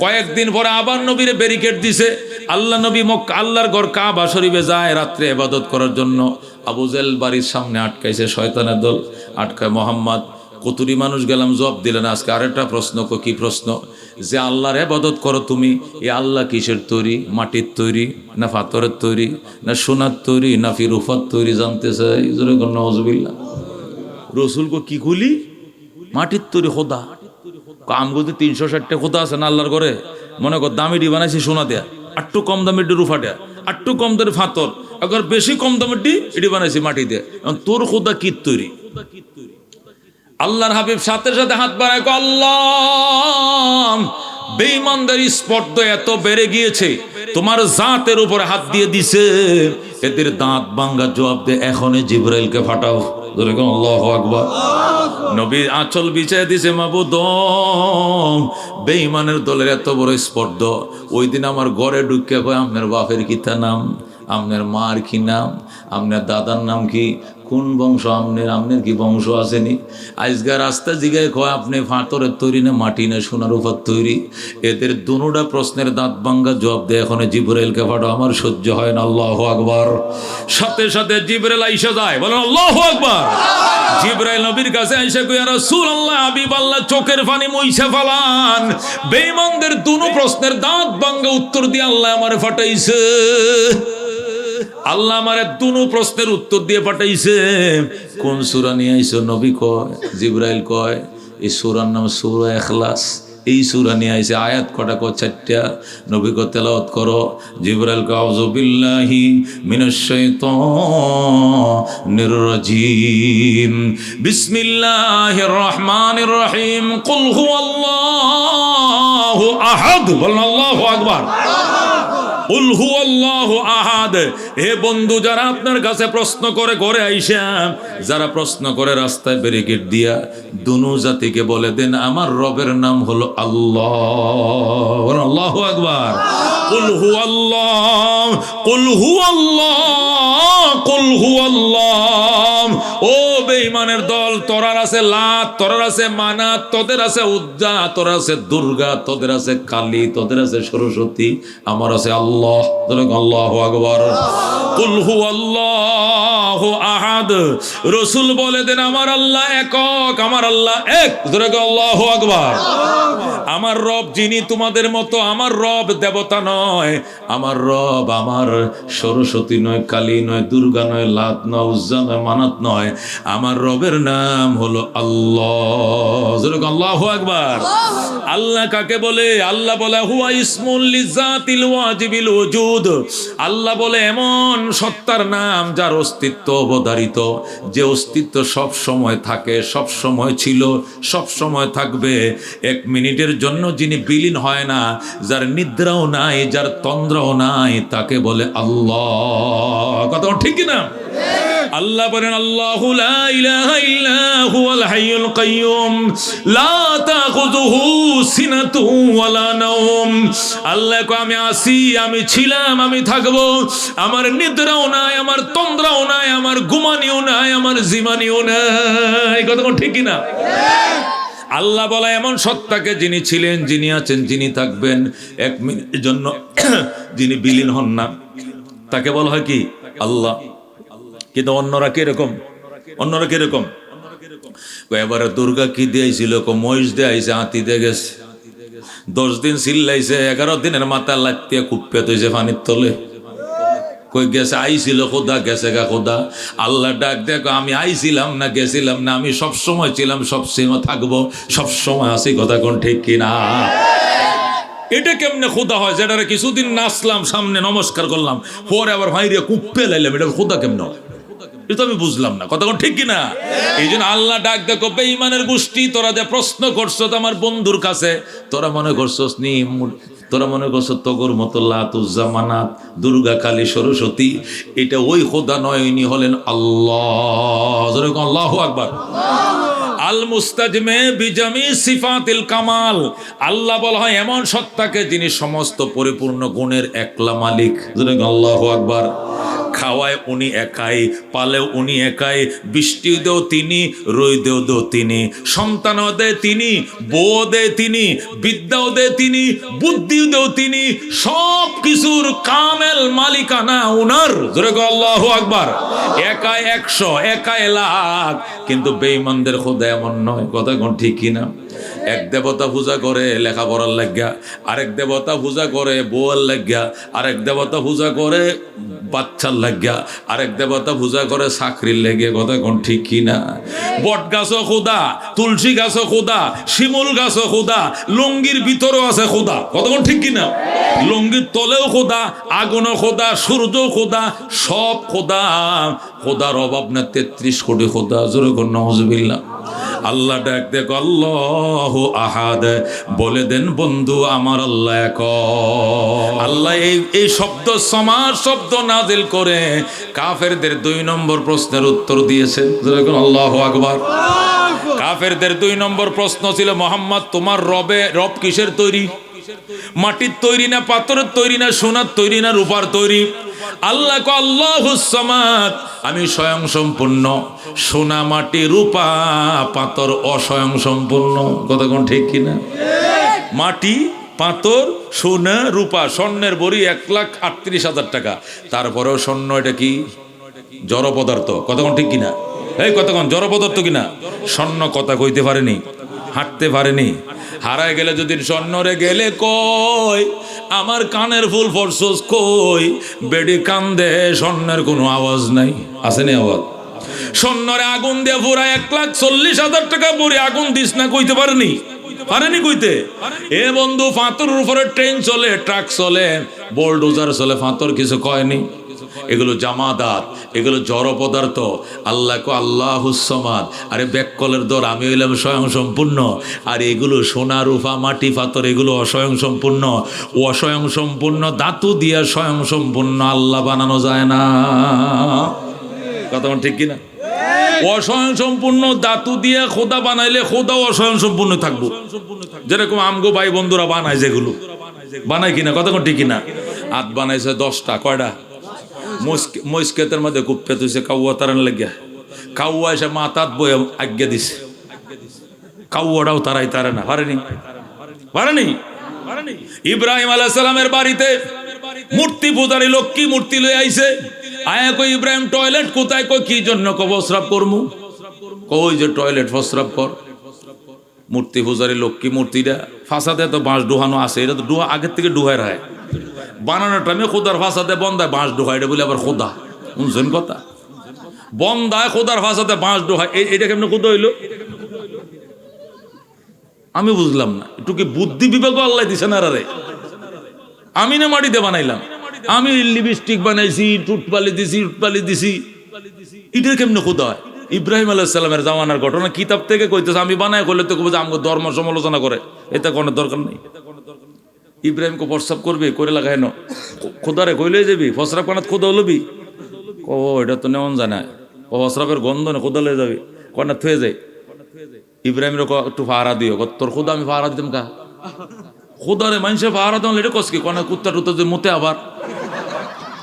কয়েকদিন পরে আবার নবীরে ব্যারিকেড দিছে। আল্লাহ নবী আল্লাহর ঘর কাবা শরীফে যায় রাত্রে ইবাদত করার জন্য। আবু জেহেল বাড়ির সামনে আটকাইছে, শয়তানের দল আটকায়। মোহাম্মদ কতুরি মানুষ গেলাম, জবাব দিলেন। আজকে আরেকটা প্রশ্ন। কি প্রশ্ন? যে আল্লাহর ইবাদত করো তুমি, এই আল্লাহ কিসের তৈরি? মাটির তৈরি না পাথরের তৈরি না সোনার তৈরি না ফিরুফার তৈরি? জানতে চাই। জোরে বলুন নাউজুবিল্লাহ। রসুল কো কি খুলি মাটির তৈরি খোদা আমগোতে 360টা খোদা আছে না আল্লাহর ঘরে মনে কর দামি ডি বানাইছি সোনা দেয়া আটটু কম দামের ডি রুফা দেয়া আটটু কম দামের ফাতর আবার বেশি কম দামের ডি এটি বানাইছি মাটি দিয়ে তোর খোদা কি তৈরি আল্লাহর হাবিব সাথে সাথে হাত বাড়ায় আল্লাহ বেঈমানদের স্পর্ধা এত বেড়ে গিয়েছে তোমার জাতের উপরে হাত দিয়ে দিছে এদের দাঁত ভাঙা জবাব দে এখনই জিবরাইলকে ফাটাও আল্লাহু আকবার নবী আঁচল বিছায় দিছে মাবুদ বেঈমানের দলের এত বড় স্পর্ধা ওই দিন আমার ঘরে ঢুকে কয় আপনার বাপের কিতা নাম আপনার মার কি নাম আপনার দাদার নাম কি কোন বংশ আপনার কি বংশ আসেনি আজকে রাস্তা জিগায় কয় আপনি ফাতরের তৈরি না মাটি না সোনার উপর তৈরি এদের দুটা প্রশ্নের দাঁত ভাঙ্গা জবাব দেয় এখন জিবরাইলকে ফাটাও আমার সহ্য হয় না আল্লাহু আকবার সাথে সাথে জিবরাইল আইসা যায় বলেন আল্লাহু আকবার জিবরাইল নবীর কাছে আইসা কয় ইয়া রাসূলুল্লাহ হাবিব আল্লাহ চোখের পানি মুইছা ফালান বেঈমানদের দুটো প্রশ্নের দাঁত ভাঙ্গা উত্তর দিয়ে আল্লাহ আমারে ফাটাইছে আল্লাহ আমারে দুটো প্রশ্নের উত্তর দিয়ে পাঠাইছে কোন সূরা নিয়ে আইছো নবী কয় জিবরাইল কয় এই সূরার নাম সূরা ইখলাস এই সূরা নিয়ে আইছে আয়াত কটা কয় 4টা নবী কয় তেলাওয়াত করো জিবরাইল কয় আউযু বিল্লাহি মিনাশ শাইতানির রাজিম বিসমিল্লাহির রহমানির রহিম কুল হুয়াল্লাহু আহাদ বলেন আল্লাহু আকবার কুল হুয়াল্লাহু আহাদ হে বন্ধু যারা আপনার কাছে প্রশ্ন করে ঘরে আইসা যারা প্রশ্ন করে রাস্তায় ব্যারিকেড দিয়া দুনু জাতিকে বলে দেন আমার রবের নাম হলো আল্লাহ আল্লাহু আকবার কুল হুয়াল্লাহ কুল হুয়াল্লাহ কুল হুয়াল্লাহ ও বেঈমানের দল তোরার আছে লাত তোরার আছে মানাত তোদের আছে উজ্জা তোর আছে দুর্গা তোদের আছে কালী তোদের আছে সরস্বতী আমার আছে আল্লাহ আল্লাহু আকবার কুল হুয়াল্লাহু আহাদ রাসূল বলে দেন আমার আল্লাহ একক আমার আল্লাহ এক আল্লাহু আকবার আমার রব যিনি তোমাদের মতো আমার রব দেবতা নয় আমার রব আমার সরস্বতী নয় কালী নয় দুর্গা নয় লাত নয় উজ্জা নয় মানাত নয় আমার রবের নাম হলো আল্লাহ আল্লাহু আকবার আল্লাহ কাকে বলে আল্লাহ বলে হুয়া ইসমুল লিজাতিল ওয়াজিবিল ওজুদ আল্লাহ বলে এমন সত্তার নাম যার অস্তিত্ব অবধারিত যে অস্তিত্ব সব সময় থাকে সব সময় ছিল সব সময় থাকবে এক মিনিটের জন্য যিনি বিলীন হয় না যার নিদ্রাও নাই যার তন্দ্রাও নাই তাকে বলে আল্লাহ কথা ঠিক কি না আল্লাহ বলেন আল্লাহু লা ইলাহা ইল্লা হুয়াল হাইয়ুল কাইয়ুম লা তাখুযুহু সিনাতুহু ওয়ালা নাওম আল্লাহ কো আমি আছি আমি ছিলাম আমি থাকবো আমার নিদ্রাও নাই আমার তন্দ্রাও নাই আমার ঘুমানিও নাই আমার জিমানিও নাই কথা ঠিক কি না আল্লাহ বলা এমন সত্তাকে যিনি ছিলেন যিনি আছেন যিনি থাকবেন এক মিনিটের জন্য যিনি বিলীন হন না তাকে বলা হয় কি আল্লাহ কিন্তু অন্যরা কিরকম এবারে দুর্গা কি দিয়েছিল মহিষ দিয়ে আইসে হাতি দিয়ে গেছে 10 দিন চিল্লাইছে 11 দিনের মাথা লাগতিয়া কুপ্পে তৈছে পানির তলে কই গেছে আইছিল খোদা গেছে গা খোদা আল্লাহ ডাক দেখো আমি আইছিলাম না গেছিলাম না আমি সব সময় ছিলাম সব সময় থাকবো সব সময় আছি কথা কোন ঠিক কিনা এটা কেমনে খোদা হয় যেটা কিছুদিন নাচলাম সামনে নমস্কার করলাম পরে আবার ভাইরে কুপ্পে লাইলাম এটা খোদা কেমনে হয় এটা আমি বুঝলাম না কথা ঠিক কিনা এই জন্য আল্লাহ ডাক দেখো বেঈমানের গোষ্ঠী তোরা যে প্রশ্ন করছো আমার বন্ধুর কাছে তোরা মনে করছস নি তোরা মনে করছো তগর মতো লাত উজ্জা মানাত দুর্গা কালী সরস্বতী এটা ওই খোদা নয় ইনি হলেন আল্লাহ আল্লাহু আকবার আল মুস্তাজমে বিজামি সিফাতিল কামাল আল্লাহ বলা হয় এমন সত্তাকে যিনি সমস্ত পরিপূর্ণ গুণের একলা মালিক আল্লাহু আকবার খাওয়ায় উনি একাই পালেও উনি একাই বৃষ্টি দেও তিনি রোদ দেও তিনি সন্তানও দেয় তিনি বউ দেয় তিনি বিদ্যাও দেয় তিনি বুদ্ধিও দেও তিনি সব কিছুর কামেল মালিকানা উনার জোরে আল্লাহু আকবার একাই 100 একাই লাখ কিন্তু বেঈমানদের খোদা এমন নয় কথা কোন ঠিক কিনা এক দেবতা পূজা করে লেখাপড়ার লাগিয়া আরেক দেবতা পূজা করে বউয়ের লাগিয়া আরেক দেবতা পূজা করে বাচ্চার লাগিয়া, আরেক দেবতা পূজা করে চাকরির লেগে, কথা কোন ঠিক কিনা? বট গাছও খোদা, তুলসী গাছও খোদা, শিমুল গাছও খোদা, লুঙ্গির ভিতরেও আছে খোদা, কথা কোন ঠিক কিনা? লুঙ্গির তলেও খোদা, আগুনও খোদা, সূর্যও খোদা, সব খোদা। খোদার অভাব না, 33 কোটি খোদা। জোরে কোন নাউজুবিল্লাহ। আল্লাহ ডাক দেখো আল্লাহু আহাদ, বলে দেন বন্ধু আমার আল্লাহ এক। আল্লাহ এই শব্দ সমাজ শব্দ নাজিল করে কাফেরদের 2 নম্বর প্রশ্নের উত্তর দিয়েছে। আল্লাহু আকবার। কাফেরদের 2 নম্বর প্রশ্ন ছিল, মুহাম্মদ তোমার রব কিসের তৈরি? মাটির তৈরি না পাথরের তৈরি না সোনার তৈরি না রূপার তৈরি? আল্লাহ কো আল্লাহুস সামাদ, আমি স্বয়ং সম্পূর্ণ। সোনা মাটি রূপা পাথর অস্বয়ং সম্পূর্ণ, কথা কোন ঠিক কিনা? মাটি পাথর সোনা রূপা, স্বর্ণের বড়ি 1,38,000 টাকা, তারপরেও স্বর্ণ এটা কি? জড় পদার্থ, কথা কোন ঠিক কিনা? এই কথা কোন জড় পদার্থ কিনা? স্বর্ণ কথা কইতে পারেনি, হাঁটতে পারেনি। হারায় গেলে যদি স্বর্ণরে গেলে কই আমার কানের ফুল ফরসোস কই, বেডি কান্দে স্বর্ণের কোনো আওয়াজ নাই, আসেনি আওয়াজ? স্বর্ণরে আগুন দিয়ে পুরা 1,40,000 টাকা পরে আগুন দিস না, কইতে পারেনি, পারেনি কইতে। এ বন্ধু পাথরের উপরে ট্রেন চলে, ট্রাক চলে, বোলডোজার চলে, পাথর কিছু কয়নি। এগুলো জামাদাত, এগুলো জড় পদার্থ। আল্লাহ কো আল্লাহুস সামাদ, আরে ব্যাককলের দর আমি হইলাম স্বয়ং সম্পূর্ণ, আর এগুলো সোনা রূপা মাটি পাথর এগুলো অস্বয়ং সম্পূর্ণ। অস্বয়ং সম্পূর্ণ ধাতু দিয়ে স্বয়ং সম্পূর্ণ আল্লাহ বানানো যায় না, কথা ঠিক কিনা? অস্বয়ং সম্পূর্ণ ধাতু দিয়ে খোদা বানাইলে খোদাও অস্বয়ং সম্পূর্ণ থাকবো। যেরকম আমগো ভাই বন্ধুরা বানায়, যেগুলো বানায় কিনা, কথা ঠিক কিনা? হাত বানাইছে 10টা, কয়টা? মস্কেতের মধ্যে কুপ্পে তুইছে কাউয়া তারান লাগিয়া, কাউয়া এসে মাথাত বয়ে আজ্ঞা দিছে, কাউয়াটাও তারাই তারে না, পারেনি, পারেনি। ইব্রাহিম আলাইহিস সালামের বাড়িতে মূর্তি পূজারী লক্ষ্মী মূর্তি লয়ে আইছে। আয়া কই ইব্রাহিম টয়লেট কোথায়? কই কি জন্য? কো প্রস্রাব করমু। কই যে টয়লেট প্রস্রাব কর। মূর্তি পূজারী লক্ষ্মী মূর্তিটা ফাসাদে তো বাঁশ ডুহানো আছে, এটা তো ডুহা আগের থেকে ডুহায় রায়, বানানোর টাইমে খোদার ফাসাদে বন্দায় বাঁশ ডুহায়, এটা বলে আবার খোদা, শুনছেন কথা? বন্দায় খোদার ফাসাদে বাঁশ ডুহায়, এটা কেমন খোদা হইলো? আমি বুঝলাম না, একটু কি বুদ্ধি বিবেক আল্লাহ দিছে না রে? আমি না মাটিতে বানাইলাম, আমি লিপস্টিক বানাইছি, টুটপালি দিছি, এটা কেমনে খোদা হয়? ইব্রাহিম আলাইহিস সালামের জামানার ঘটনা, কিতাব থেকে কইতেছে। আমি বানায় করলে তো কবে আমগো ধর্ম সমালোচনা করে, এটা কোনো দরকার নেই। ইব্রাহিমকে প্রস্রাব করবি করে লাগাই না, খোদারে কইলে যাবি প্রস্রাব কানাত খোদা লবি, ও এটা তো নেওয়া যায় না, ও প্রস্রাবের গন্ধ না, খোদা লয়ে যাবি, কন্যা থুয়ে যায়। ইব্রাহিমের একটু পাহারা দিও, তোর খোদা আমি পাহারা দিতাম কা? খোদারে মানুষের পাহারা দেওয়া এটা কসকি, কন্যা কুত্তা টুত্তা যে মুতে আবার।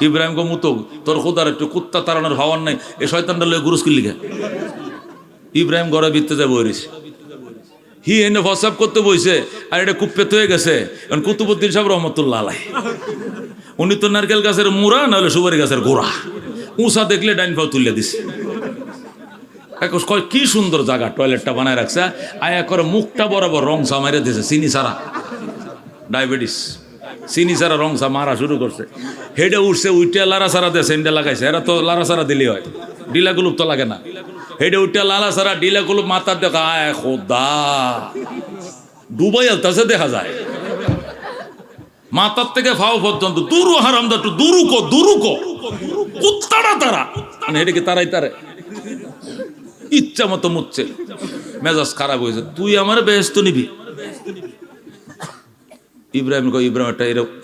ইব্রাহিমকে মুতো, তোর খোদার একটু কুত্তা তাড়ানোর হওয়ার নাই, এই শয়তানটা লয়ে গুরুস কিল্লিখা। ইব্রাহিম ঘরে ভিতরে যায় বইরিছে, হি এনে প্রস্রাব করতে বইছে, আর এটা কুপ্পেত হয়ে গেছে। কুতুবুদ্দিন সাহেব রহমতুল্লাহ আলাইহি, উনি তো নারকেল গাছের মুড়া নাহলে সুপারি গাছের গোড়া, উঁচা দেখলে ডাইন পাও তুলে দিছে। কি সুন্দর জায়গা, টয়লেটটা বানায় রাখছে। আয়া করে মুখটা বরাবর রং চা মারে দিছে, চিনি ছাড়া, ডায়াবেটিস, চিনি ছাড়া রং চা মারা শুরু করছে। হেডে উঠছে, উইটে লারা সারা দিয়ে সেন্ডে লাগাইছে। এরা তো লারা সারা দিলেই হয়, ডিলা গুলুপ তো লাগে না। হেডে উঠে লালা সারা ডিলা গুলুপ মাথার দেখা, আয় খোদা ডুবাই আলতাছে দেখা যায় মাথার থেকে ফাও পর্যন্ত। দুরু হারাম দা, দুরুকো কুত্তারা তারা, মানে হেডে কি তারাই তারে ইচ্ছা মতো মুচ্ছে, মেজাজ খারাপ হয়েছে। তুই আমার বেহেশত নিবি। ইব্রাহিম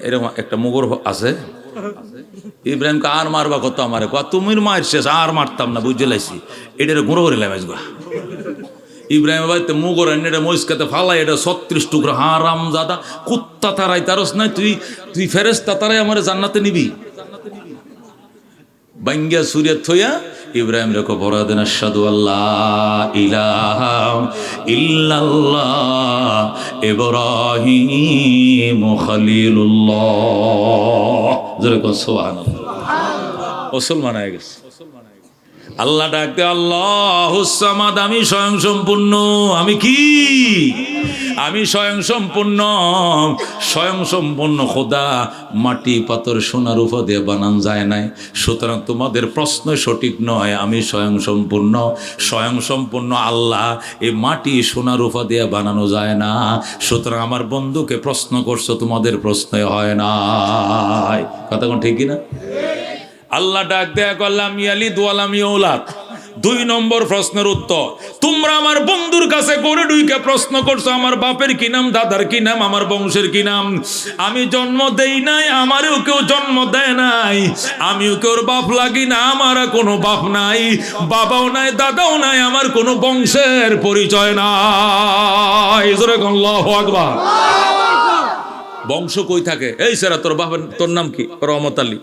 এরকম একটা মুগর আছে। ইব্রাহিমকে আর মারবা কত আমারে, তুমি মার শেষ, আর মারতাম না, বুঝে লাইছি, এটা গুঁড়ো করে লাইস গা। ইব্রাহিম বাড়িতে মুগর এটা মহিষকাতে ফালাই, এটা 36 টুকরা। হারাম জাদা কুত্তা তারাই তারস নাই, তুই ফেরেশতা তারাই আমার জান্নাতে নিবি। বাঙ্গিয়া সুরিয়া থইয়া ইব্রাহিম রেখো ভরা দেন, আশহাদু আল্লাহ ইলাহা ইল্লাল্লাহ ইব্রাহিম খলিলুল্লাহ, যেরকম সুবহানাল্লাহ, মুসলমান হয়ে গেছে। আল্লাহ ডাকতে আল্লাহুস সামাদ, আমি স্বয়ং সম্পূর্ণ। আমি কি? আমি স্বয়ং সম্পূর্ণ খোদা। মাটি পাথর সোনা রূপা দিয়ে বানান যায় নাই, সুতরাং তোমাদের প্রশ্ন সঠিক নয়। আমি স্বয়ং সম্পূর্ণ আল্লাহ। এই মাটি সোনা রূপা দিয়ে বানানো যায় না, সুতরাং আমার বন্ধুকে প্রশ্ন করছো, তোমাদের প্রশ্ন হয় না। কথা কোন ঠিক কিনা? আল্লাহ ডাক দেয়া করলাম ইয়ালিদ ওয়ালাম ইউলাদ। 2 নম্বর প্রশ্নের উত্তর, তোমরা আমার বন্ধুর কাছে করে ডুইকে প্রশ্ন করছো আমার বাপের কি নাম, দাদার কি নাম, আমার বংশের কি নাম। আমি জন্ম দেই নাই, আমারও কেউ জন্ম দেয় নাই, আমিও কেউ বাপ লাগি না, আমার কোনো বাপ নাই, বাবাও নাই, দাদাও নাই, আমার কোনো বংশের পরিচয় নাই। আল্লাহু আকবার। বংশ কই থাকে? এই সেরা তোর নাম কি? রহমত আলী।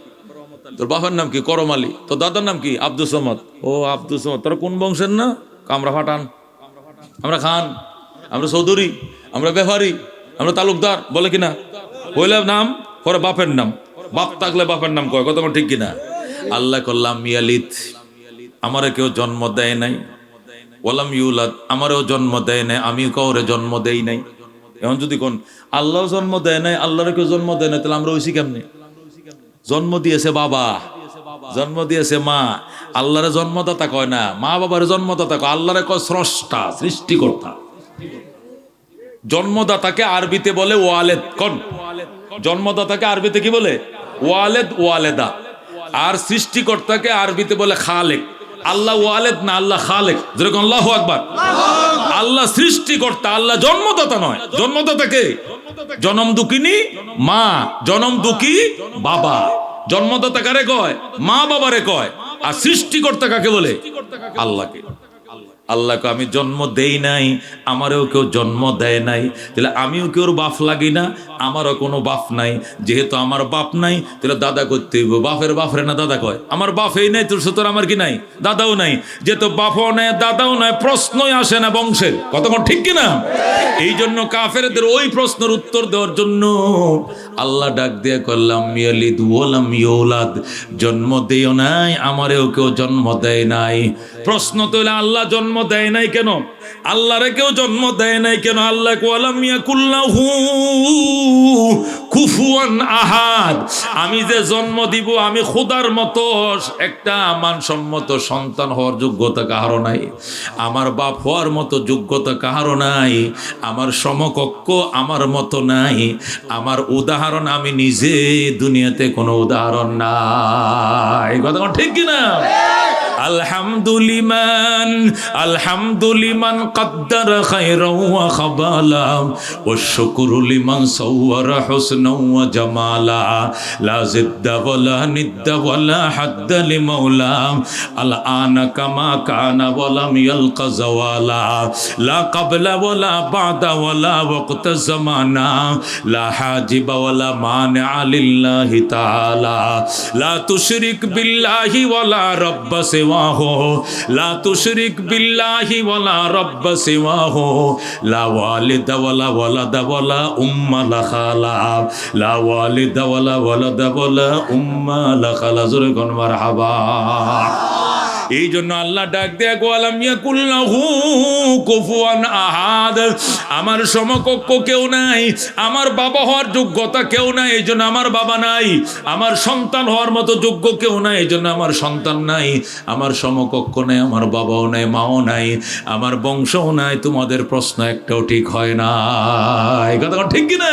তোর বাবার নাম কি? করম আলী। তোর দাদার নাম কি? আব্দুল সমদ। ও আব্দুল সমদ, তোরা কোন বংশের? না আমরা ফাটান, আমরা খান, আমরা চৌধুরী, আমরা ব্যাপারী, আমরা তালুকদার, বলে কিনা? বললে নাম পরে বাপের নাম, বাপ থাকলে বাপের নাম কয়। কথা ঠিক কিনা? আল্লাহ করলাম ইয়ালিদ, আমারে কেউ জন্ম দেয় নাই, ওয়ালাম ইউলাদ, আমারও জন্ম দেয় নাই, আমিও কাউরে জন্ম দেই নাই। এখন যদি কোন আল্লাহ জন্ম দেয় নাই, আল্লাহরে কেউ জন্ম দেয় নাই, তাহলে আমরা হইছি কেমনে? জন্ম দিয়েছে বাবা, জন্ম দিয়েছে মা। আল্লাহরে জন্মদাতা কয় না, মা বাবার জন্মদাতা কয়। আল্লাহরে কয় স্রষ্টা, সৃষ্টিকর্তা। জন্মদাতাকে আরবিতে বলে ওয়ালেদ। কোন জন্মদাতাকে আরবিতে কি বলে? ওয়ালেদ, ওয়ালেদা। আর সৃষ্টিকর্তাকে আরবিতে বলে খালেক। আল্লাহ ওয়ালেদ না, আল্লাহ খালেক। যেরকম আল্লাহু আকবার। আল্লাহ সৃষ্টিকর্তা, আল্লাহ জন্মদাতা নয়। জন্মদাতা কে? জনম দুঃখিনী মা, জনম দুঃখী বাবা। জন্মদাতা কারে কয়? মা বাবারে কয়। আর সৃষ্টিকর্তা কাকে বলে? আল্লাহকে। আল্লাহকে আমি জন্ম দেই নাই, আমারও কেউ জন্ম দেয় নাই, তাহলে আমিও কেউর বাপ লাগি না, আমারও কোনো বাপ নাই। যেহেতু আমার বাপ নাই, তাহলে দাদা করতে হইব। বাপের বাপরে না দাদা কয়? আমার বাপই নাই, তোর সুতরাং আমার কি নাই? দাদাও নাই। যেহেতু বাপও নাই, দাদাও নাই, প্রশ্নই আসে না বংশের। কতক্ষণ ঠিক কিনা? এই জন্য কাফেরদের ওই প্রশ্নের উত্তর দেওয়ার জন্য আল্লাহ ডাক দিয়ে করলাম ইয়ালিদ ওয়ালাম ইউলাদ, জন্ম দিও নাই, আমারেও কেউ জন্ম দেয় নাই। প্রশ্ন তো হলো আল্লাহ জন্ম দেয় নাই কেন? আল্লাহরে কেউ জন্ম দেয় নাই কেন? আল্লাহ ওয়ালাম ইয়াকুল্লাহু কুফুয়ান আহাদ, আমি যে জন্ম দিব, আমি খোদার মতো একটা মানসম্মত সন্তান হওয়ার যোগ্যতা কাহারও নাই, আমার বাপ হওয়ার মতো যোগ্যতা কাহারও নাই, আমার সমকক্ষ আমার মতো নাই, আমার উদাহরণ আমি নিজে, দুনিয়াতে কোনো উদাহরণ নাই। কথা ঠিক কিনা? আলহামদুলিমান কদ্দার খায়রা ওয়া খাবালা ওয়া শুকরু লিমান সাওয়ারা হুসনা ওয়া জামালা লা জিদ্দা ওয়ালা নিদ্দা ওয়ালা হাদ্দা লিমাওলা আল আনা কামা কানা ওয়া লাম ইয়ালকা জাওয়ালা লা ক্বাবলা ওয়ালা বাদা ওয়ালা ওয়াক্তা জামানা লা হাজিবা ওয়ালা মানিআ লিল্লাহি তাআলা লা তুশরিক বিল্লাহি ওয়ালা রাব্বা সিওয়াহু লা তুশরিক বিল্লাহি ওয়ালা রাব্বা সিওয়াহু লা ওয়ালিদা ওয়ালা ওয়ালাদা ওয়ালা উম্মা লা খালা লা ওয়ালিদা ওয়ালা ওয়ালাদা ওয়ালা উম্মা লা খালা। জোরে কোন মারহাবা। এই জন্য আল্লাহ ডাক দেয়া গোয়ালাম ইয়াকুল্লাহু কুফুয়ান আহাদ, আমার সমকক্ষ কেউ নাই, আমার বাবা হওয়ার যোগ্যতা কেউ নাই, এই জন্য আমার বাবা নাই। আমার সন্তান হওয়ার মতো যোগ্য কেউ নাই, এই জন্য আমার সন্তান নাই। আমার সমকক্ষ নাই, আমার বাবাও নাই, মাও নাই, আমার বংশও নাই। তোমাদের প্রশ্ন একটাও ঠিক হয় না। এই কথা ঠিক কিনা?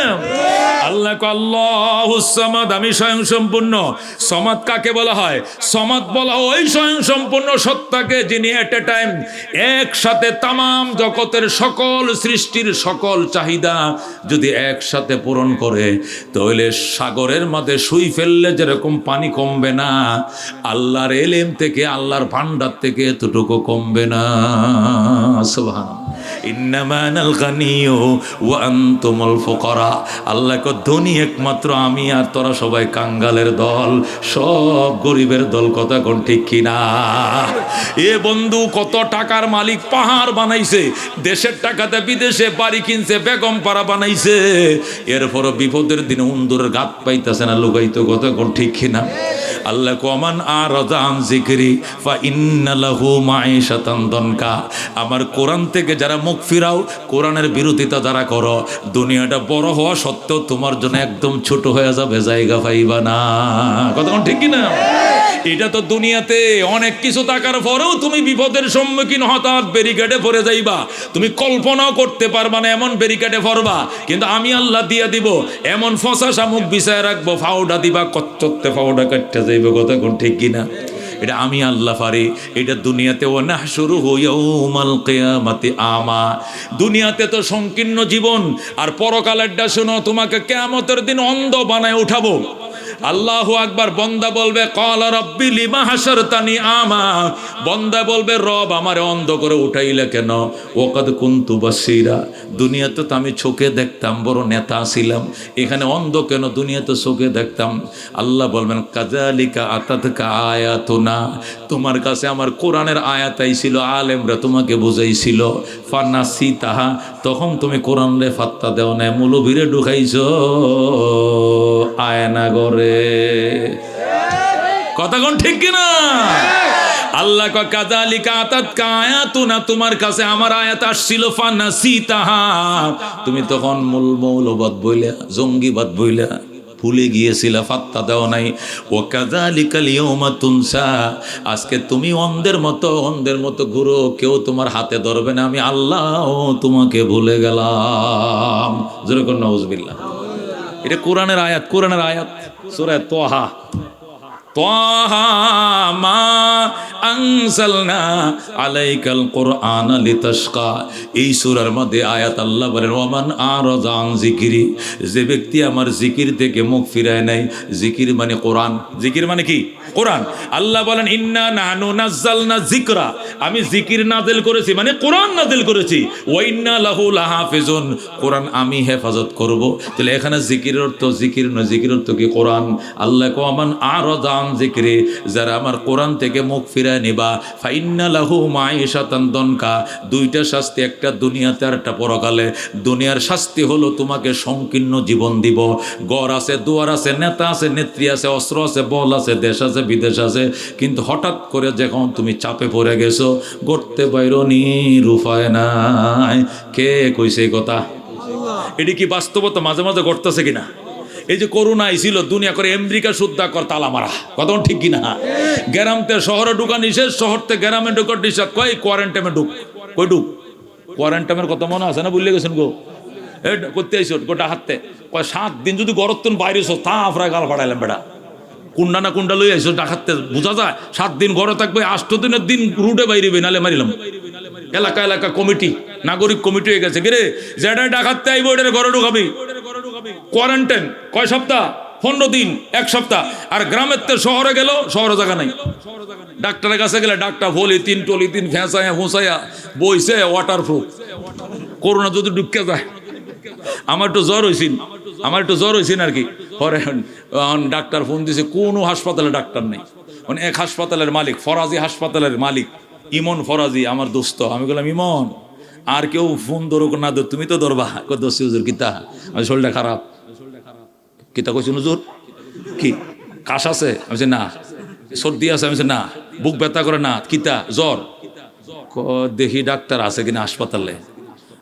আল্লাহ আল্লাহুস সামাদ, আমি স্বয়ং সম্পূর্ণ। সমাদ কাকে বলা হয়? সমাদ বলা ওই স্বয়ং সম্পূর্ণ সত্তাকে যিনি এট এ টাইম একসাথে তামাম জগতের সকল সৃষ্টির সকল চাহিদা যদি একসাথে পূরণ করে, তাহলে সাগরের মধ্যে সুই ফেললে যেরকম পানি কমবে না, আল্লাহর এলেম থেকে, আল্লাহর ভান্ডার থেকে এতটুকু কমবে না। সুবহানাল্লাহ। ইন্নামানাল গানিয়্যু ওয়া আনতুমুল ফুকারা, আল্লাহ কো ধনী একমাত্র আমি, আর তোরা সবাই কাঙ্গালের দল, সব গরিবের দল। কথা কোন ঠিক কিনা? এ বন্ধু, কত টাকার মালিক পাহাড় বানাইছে, দেশের টাকাতে বিদেশে বাড়ি কিনছে, বেগম পাড়া বানাইছে, এরপরও বিপদের দিনে উন্দুরের গাত পাইতেছে না লুকাইতো। কথা কোন ঠিক কিনা? আল্লাহ কমান আরাদা আন যিকরি ফা ইন্না লাহু মাঈশাতান দনকা। আমার কোরআন থেকে যারা মুখ ফিরাও, কোরআনের বিরোধিতা যারা করো, দুনিয়াটা বড় হওয়া সত্ত্বেও তোমার জন্য একদম ছোট হয়ে যাবে, জায়গা পাইবা না। কথা কোন ঠিক কি না? এটা তো দুনিয়াতে অনেক কিছু থাকার পরেও তুমি বিপদের সম্মুখীন হঠাৎ ব্যারিকেডে পড়ে যাইবা, তুমি কল্পনাও করতে পারবা না এমন ব্যারিকেডে পড়বা। কিন্তু আমি আল্লাহ দিয়া দিব এমন ফসা শামুক বিছায় রাখবো, ফাউডা দিবা কচ্চতে ফাউডা কাটতে যাইবে। কথা কোন ঠিক কিনা? এটা আমি আল্লাহ পারি। এটা দুনিয়াতে ও না শুরু ইয়াউমাল কিয়ামাতি আমা। দুনিয়াতে তো সংকীর্ণ জীবন, আর পরকালেরটা শোনো, তোমাকে কিয়ামতের দিন অন্ধ বানায় উঠাবো। আল্লাহু আকবার। বন্দা বলবে ক্বালা রাব্বি লিমা হাশারতানি আমা। বন্দা বলবে রব আমারে অন্ধ করে উঠাইলে কেন? ওয়াকাদ কুনতু বাসীরা। দুনিয়াতে তো আমি চোখে দেখতাম, বড় নেতা ছিলাম, এখানে অন্ধ কেন? দুনিয়াতে চোখে দেখতাম। আল্লাহ বলবেন কাযালিকা আতাতকা আয়াতুনা। তোমার কাছে আমার কোরআনের আয়াত আইছিল, আলেমরা তোমাকে বুঝাইছিল, ফানাসিতাহা, তখন তুমি কোরআনে ফাত্তা দেও না, মৌলবীরে ঢুকাইছো আয়না গরে। কথা কোন ঠিক কিনা? আল্লাহ কয় কাযালিকা আতাতকা আয়াতুনা, তোমার কাছে আমার আয়াত আসছিল, ফানাসিতাহা, তুমি তখন মৌলবাদ বইলা, জঙ্গিবাদ বইলা ভুলে গিয়েছিলা, ফাত্তা দেও নাই। ও কাযালিকাল ইয়াউমা তুনসা, আজকে তুমি অন্ধের মতো ঘুরো, কেউ তোমার হাতে ধরবে না, আমি আল্লাহ তোমাকে ভুলে গেলাম। জোরে কোন নাউজুবিল্লাহ। এটা কোরআনের আয়াত, কোরআনের আয়াত, সূরা তাহা। তাহা মা আনজালনা আলাইকাল কুরআনা লিতাশকা। এই সূরার মধ্যে আয়াত আল্লাহ বলেন ওয়ামান আরাদা আন যিকরি, যে ব্যক্তি আমার জিকির থেকে মুখ ফিরায় নাই। জিকির মানে কোরআন, জিকির মানে কি? কোরআন। আল্লাহ বলেন ইন্না নাহনু নাযালনা যিকরা, আমি জিকির নাযিল করেছি মানে কোরআন নাযিল করেছি, ওয়া ইন্না লাহু লাহাফিজুন, কোরআন আমি হেফাজত করব। তাহলে এখানে জিকিরের অর্থ জিকির নয়, জিকির অর্থ কি? কোরআন। আল্লাহ কো আমান আরাদা আন যিকরি, যারা আমার কোরআন থেকে মুখ ফিরায় নিবা, ফাইন্না লাহু মাঈশাতান দনকা, দুইটা শাস্তি, একটা দুনিয়াতে আর একটা পরকালে। দুনিয়ার শাস্তি হলো তোমাকে সংকীর্ণ জীবন দিব, গড় আছে, দুয়ার আছে, নেতা আছে, নেত্রী আছে, অস্ত্র আছে, বল আছে, দেশ আছে, বিদেশ আছে, কিন্তু হঠাৎ করে যখন তুমি চাপে পড়ে গেছো, গড়তে বাইরনি রুফায় নাই। কে কইছে এই কথা? এটি কি বাস্তবতা মাঝে মাঝে ঘটতেছে কিনা? এই যে করোনা আইছিল, দুনিয়া করে আমেরিকা সুদ্ধা কর তালা মারা। কথা ঠিক কিনা? গ্রামতে শহরে ঢুকা নিষেধ, শহর থেকে গ্রামে ঢুকার নিষেধ। কই কোয়ারেন্টাইনে ঢুক, কই ঢুক। কোয়ারেন্টাইনের কথা মনে আছে না? ভুলে গেছেন গো? এ করতে আইস গোটা হাতে কয় 7 দিন যদি গরতন বাইরে তা আফরা গাল ফাড়াইলাম বেটা। কুন্ডা না কুন্ডা লই আইসো ডাকাতে, বোঝা যায় 7 দিন ঘরে থাকবে, 8 দিনের দিন রুটে বাইরেবে, নালে মারিলাম। এলাকা এলাকা কমিটি, নাগরিক কমিটি হয়ে গেছে, কিরে যেটা ডাকাতে আইব ওটার ঘরে ঢুকাবি। কোয়ারেন্টাইন কয় সপ্তাহ? 15 দিন, 1 সপ্তাহ। আর গ্রামের তে শহরে গেল, শহরে জায়গা নাই। ডাক্তারের কাছে গেলে ডাক্তার পলিথিন টলিথিন ফেঁসাইয়া ফুঁসাইয়া বইছে, ওয়াটারপ্রুফ। করোনা যদি ঢুকে যায়। আমার একটু জ্বর হয়েছিল আর কি। পরে ডাক্তার ফোন দিছে, কোনো হাসপাতালে ডাক্তার নেই। মানে এক হাসপাতালের মালিক, ফরাজি হাসপাতালের মালিক ইমন ফরাজি, আমার দোস্ত। আমি বললাম ইমন, আর কেউ ফোন ধরুক না ধর, তুমি তো ধরবা। দোস্তি হুজুর কিতা? আমি শরীরটা খারাপ। কিতা কইছি হুজুর? কি কাশ আছে? আমি না। সর্দি আছে? আমি না। বুক ব্যথা করে? না। কিতা? জ্বর। দেখি ডাক্তার আছে কিনা হাসপাতালে।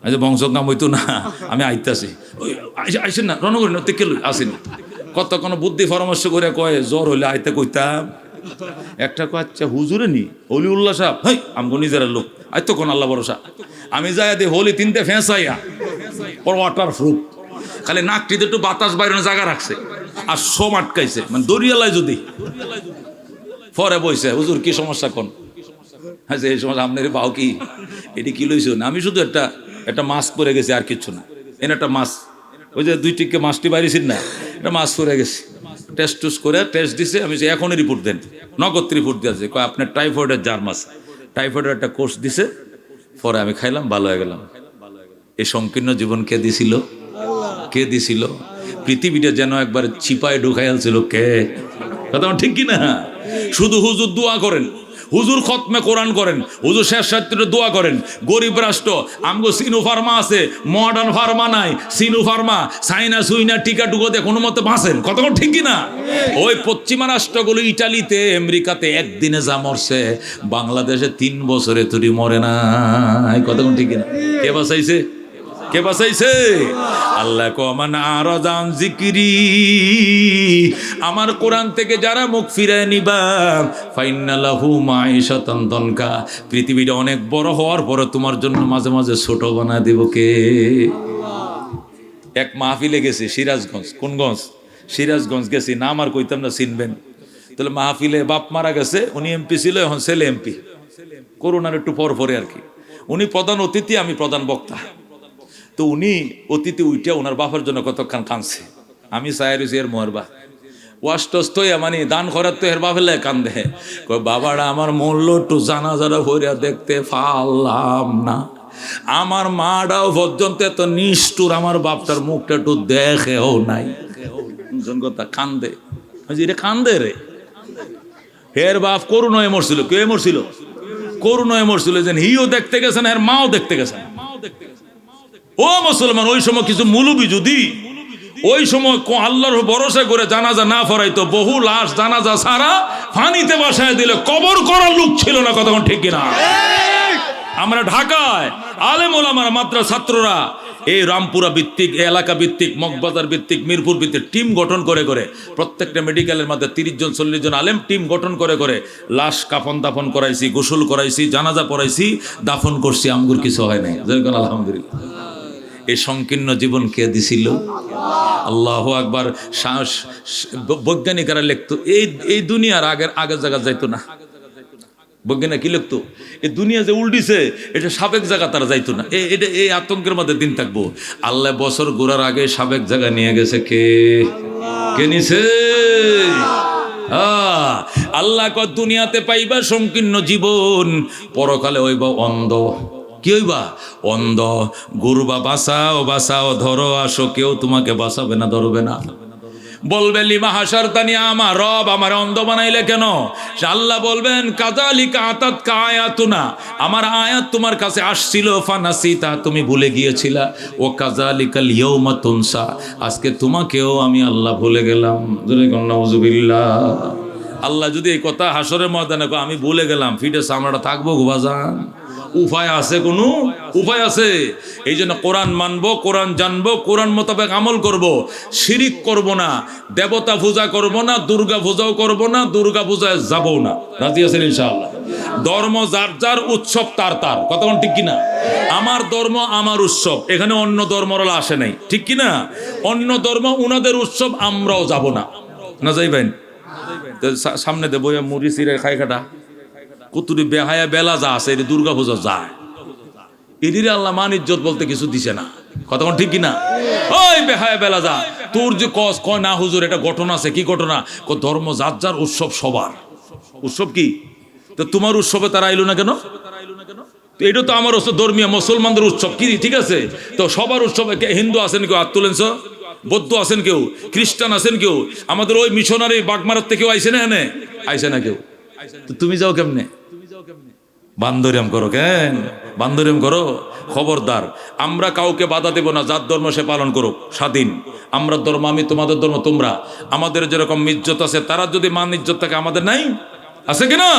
আমি বংশ কাম হইতো না, আমি আইতাছি। আইসেন না, রণ করি না, তেকে আসেনি। কত কোনো বুদ্ধি পরামর্শ করে কয় জ্বর হইলে আইতে কইতাম। একটা কয় আচ্ছা হুজুরে নি অলিউল্লাহ সাহেব, হাই আমগো নিজের লোক, আইতো কোন আল্লাহ ভরসা। আমি যাই দি হোলি 3টে ফেঁসাইয়া ওর ওয়াটার প্রুফ, খালি নাকটিতে একটু বাতাস বাইরে জায়গা রাখছে, আর সোম আটকাইছে, মানে দরিয়ালায় যদি। পরে বইছে, হুজুর কি সমস্যা কোন? হ্যাঁ এই সমস্যা আপনার পাও কি? এটি কি লইছ? আমি শুধু একটা মাস্ক পরে গেছি, আর কিচ্ছু না। এনে একটা মাস্ক, ওই যে 2 টিকে মাছটি বাইরেছিল না, এটা মাস্ক পরে গেছি। টেস্ট টুস করে টেস্ট দিছে। আমি এখনই রিপোর্ট দেন, নগদ রিপোর্ট দিয়েছে। কয় আপনার টাইফয়েডের জার্ম আছে। টাইফয়েডের একটা কোর্স দিছে। পরে আমি খাইলাম, ভালো হয়ে গেলাম। এই সংকীর্ণ জীবন কে দিছিল? কে দিছিল? পৃথিবীটা যেন একবার চিপায় ঢুকাই আনছিল কে? কথা ঠিক কিনা? শুধু হুজুর দোয়া করেন, হুজুর খতমে কোরআন করেন, হুজুর শেষ রাত্রিতে দোয়া করেন। গরিব রাষ্ট্র, আমগো সিনু ফার্মা আছে, মডার্ন ফার্মা নাই, সিনু ফার্মা, চাইনা সুইনা টিকা টুকো দিয়ে কোনো মতে বাঁচেন। কতক্ষণ ঠিক কিনা? ওই পশ্চিমা রাষ্ট্রগুলো ইটালিতে আমেরিকাতে একদিনে যা মরছে, বাংলাদেশে 3 বছরে তুই মরে নাই। কতক্ষণ ঠিক কিনা? কে বাঁচাইছে? কে বাঁচাইছে? আল্লাহ কমান আরাজান জিকিরি, আমার কোরআন থেকে যারা মুখ ফিরায় নিবা ফাইন্না লাহু মাইশাতান দনকা, পৃথিবীটা অনেক বড় হওয়ার পরে তোমার জন্য মাঝে মাঝে ছোট বানায় দেব কে? এক মাহফিলে গেছি সিরাজগঞ্জ। কোন গঞ্জ? সিরাজগঞ্জ গেছি, নাম আর কইতাম না, চিনবেন। তাহলে মাহফিলে বাপ মারা গেছে, উনি এমপি ছিল, এখন ছেলে এমপি, করোনার একটু পর পরে আর কি। উনি প্রধান অতিথি, আমি প্রধান বক্তা। তো উনি অতিথি উঠে ওনার বাপের জন্য কতক্ষণ কাঁদছে। আমি চাই রয়েছি এর মোহরবা ওয়াস্টস্ত মানে দান করার তো এর বাপেলে কান্দে। বাবারা আমার মূল্য একটু জানাজারা ভরিয়া দেখতে পারলাম না, আমার মাটাও পর্যন্ত এত নিষ্ঠুর, আমার বাপটার মুখটা একটু দেখেও নাই। কথা কান্দে, রে কান্দে রে। হের বাপ করুণায় মরছিল। কে মরছিল? করুণায় মরছিল। যেন হিও দেখতে গেছেন, এর মাও দেখতে গেছেন। ও মুসলমান, ওই সময় কিছু মুলুবি যদি ওই সময় আল্লাহর ভরসা করে জানাজা না ফরাইতো, বহু লাশ জানাজা ছাড়া পানিতে বাসায় দিলে কবর করার লোক ছিল না। কতক্ষণ ঠিক কিনা? আমরা ঢাকায় আলেম ওলামার মাদ্রাসা ছাত্ররা এই রামপুরা ভিত্তিক, এলাকা ভিত্তিক, মগবাজার ভিত্তিক, মিরপুর ভিত্তিক টিম গঠন করে করে প্রত্যেকটা মেডিকেলের মধ্যে 30 জন 40 জন আলেম টিম গঠন করে করে লাশ কাফন দাফন করাইছি, গোসল করাইছি, জানাজা পড়াইছি, দাফন করছি। আমগুর কিছু হয় নাই। আলহামদুলিল্লাহ। এই সংকীর্ণ জীবন কে দিছিল? আল্লাহু আকবার। বৈজ্ঞানিকরা লিখতো এই দুনিয়ার আগের জায়গা যাইতো না। বৈজ্ঞানিক কি লিখতো? এই দুনিয়া যে উল্টিছে, এটা সাবেক জায়গা তারা যাইতো না। এটা এই আতঙ্কের মধ্যে দিন থাকবো। আল্লাহ বছর ঘোরার আগে সাবেক জায়গা নিয়ে গেছে। কে নিছে? আল্লাহ কত দুনিয়াতে পাইবা সংকীর্ণ জীবন, পরকালে হইবা অন্ধ। কি হইবা? অন্ধ। গুরুবা বাঁচাও বাঁচাও, ধরো আসো, কেউ তোমাকে বাঁচাবে না, ধরবে না। বলবে লিমা হাসার তানি, আমার রব আমার অন্ধ বানাইলে কেন? আল্লাহ বলবেন কাযালিকা আতাত কা আয়াতুনা, আমার আয়াত তোমার কাছে আসছিল, ফানাসিতা, তুমি ভুলে গিয়েছিলা, ও কাযালিকাল ইয়াউমা তুনসা, আজকে তোমাকেও আমি আল্লাহ ভুলে গেলাম। নাউযুবিল্লাহ। আল্লাহ যদি এই কথা হাসরের ময়দানে কয় আমি ভুলে গেলাম, ফিটে চামড়াটা থাকবো গোবাজান? উপায় আছে? কোনো উপায় আছে? এই জন্য কোরআন মানবো, কোরআন জানবো, কোরআন মোতাবেক আমল করব, শিরিক করব না, দেবতা পূজা করব না, দুর্গা পূজাও করব না, দুর্গা পূজায় যাবো না। রাজি আছেন ইনশাআল্লাহ? ধর্ম যার যার, উৎসব তার তার। কতক্ষণ ঠিক কিনা? আমার ধর্ম আমার উৎসব, এখানে অন্য ধর্মরা আসে নাই, ঠিক কিনা? অন্য ধর্ম উনাদের উৎসব, আমরাও যাব না। না যাইবেন? সামনে দেবো মুড়ি চিড়ে খাই কাটা কতুরি বেহায়া বেলা যা আছে, এটি দুর্গা পূজা যায়, এটির আল্লাহ মান ইজ্জত বলতে কিছু দিছে না। কতক্ষণ ঠিক কিনা? ওই বেহায়া বেলা যা, তোর যে কয় না হুজুর এটা ঘটনা আছে। কি ঘটনা? ধর্ম যার যার, উৎসব সবার। উৎসব কি? তো তোমার উৎসবে তারা আইলো না কেন? এটা তো আমার উৎসব, ধর্মীয় মুসলমানদের উৎসব। কি ঠিক আছে? তো সবার উৎসবে হিন্দু আছেন কেউ হাত তুলেছ, বৌদ্ধ আছেন কেউ, খ্রিস্টান আছেন কেউ, আমাদের ওই মিশনারি বাগমারার থেকে আইসে না, এনে আইসে না কেউ। তো তুমি যাও কেমনে? বান্দরিয়াম করো কেন? বান্দরিয়াম করো? খবরদার, আমরা কাউকে বাধা দেব না, যার ধর্ম সে পালন করুক, স্বাধীন। আমরা ধর্ম, আমি, তোমাদের ধর্ম তোমরা। আমাদের যেরকম ইজ্জত আছে, তারা যদি মান ইজ্জত থাকে, আমাদের নাই? আছে কিনা?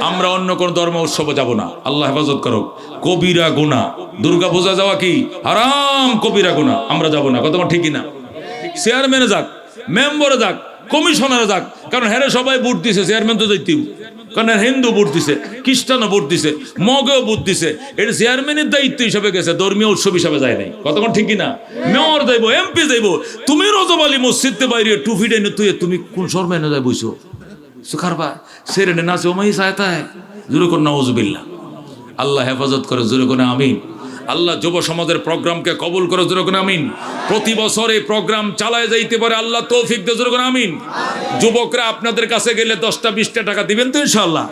আমরা অন্য কোন ধর্ম উৎসবে যাব না। আল্লাহ হেফাজত করুক। কবিরা গুনাহ, দুর্গা পূজা যাওয়া কি হারাম? কবিরা গুনাহ, আমরা যাব না। কতক্ষণ ঠিক কিনা? চেয়ারম্যানে যাক, মেম্বারে যাক, কমিশনারে যাক, কারণ হ্যাঁ সবাই ভোট দিছে, চেয়ারম্যান তো যাইতেই, কারণ হিন্দু ভোট দিছে, খ্রিস্টানও ভোট দিছে, মগেও ভোট দিছে। এটা চেয়ারম্যানের দায়িত্ব হিসাবে গেছে, ধর্মীয় উৎসব হিসাবে যায় নাই। কতক্ষণ ঠিক কিনা? মেয়র যাইব, এমপি যাইব। তুমি রজব আলী মসজিদে বাইরে টুফি ডাইনে তুই, তুমি কোন শর্মায় যাই বইছো? সুখারবা সেরেনে নাচে ওমাই সায়তায়, জোরে কোন নাউযুবিল্লাহ। আল্লাহ হেফাজত করে, জোরে কোন আমিন। আল্লাহ যুব সমাজের প্রোগ্রামকে কবুল করে, জোরে কোন আমিন। প্রতি বছর এই প্রোগ্রাম চালায় যাইতে পারে, আল্লাহ তৌফিক দে, জোরে কোন আমিন। যুবকরা আপনাদের কাছে গেলে 10টা 20টা টাকা দিবেন তো ইনশাআল্লাহ?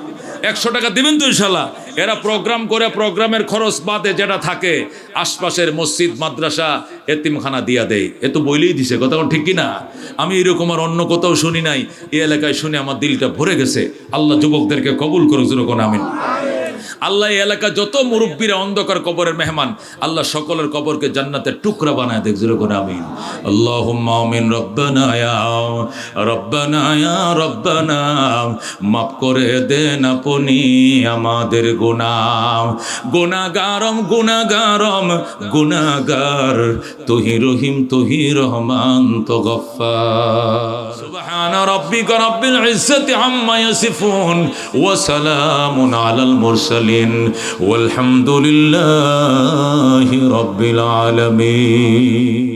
100 টাকা দিবেন তো ইনশাআল্লাহ? এরা প্রোগ্রাম করে প্রোগ্রামের খরচ বাদে যেটা থাকে আশপাশের মসজিদ মাদ্রাসা এতিমখানা দিয়া দেয়। এ তো বইলেই দিছে, কথা ঠিক কিনা? আমি এরকম আর অন্য কোথাও শুনি নাই, এই এলাকায় শুনে আমার দিলটা ভরে গেছে। আল্লাহ যুবকদেরকে কবুল করুক, যেরকম আমিন। আল্লাহ এই এলাকা যত মুরব্বীরা অন্ধকার কবরের মেহমান, আল্লাহ সকলের কবরকে জান্নাতের টুকরা বানায় দেখ, যেরকম আমিন। আল্লাহুম্মা আমিন। রব্বানা ইয়া রব্বানা, মাফ করে দেন আপনি আমাদের গুনাহ। গুনাহগার তুহি রহিম তুহি রহমান তো গফফার। সুবহানা রাব্বিকা রাব্বিল ইজ্জাতি আম্মা ইয়াসিফুন ওয়া সালামুন আলাল মুরসালিন ওয়ালহামদুলিল্লাহি রাব্বিল আলামিন।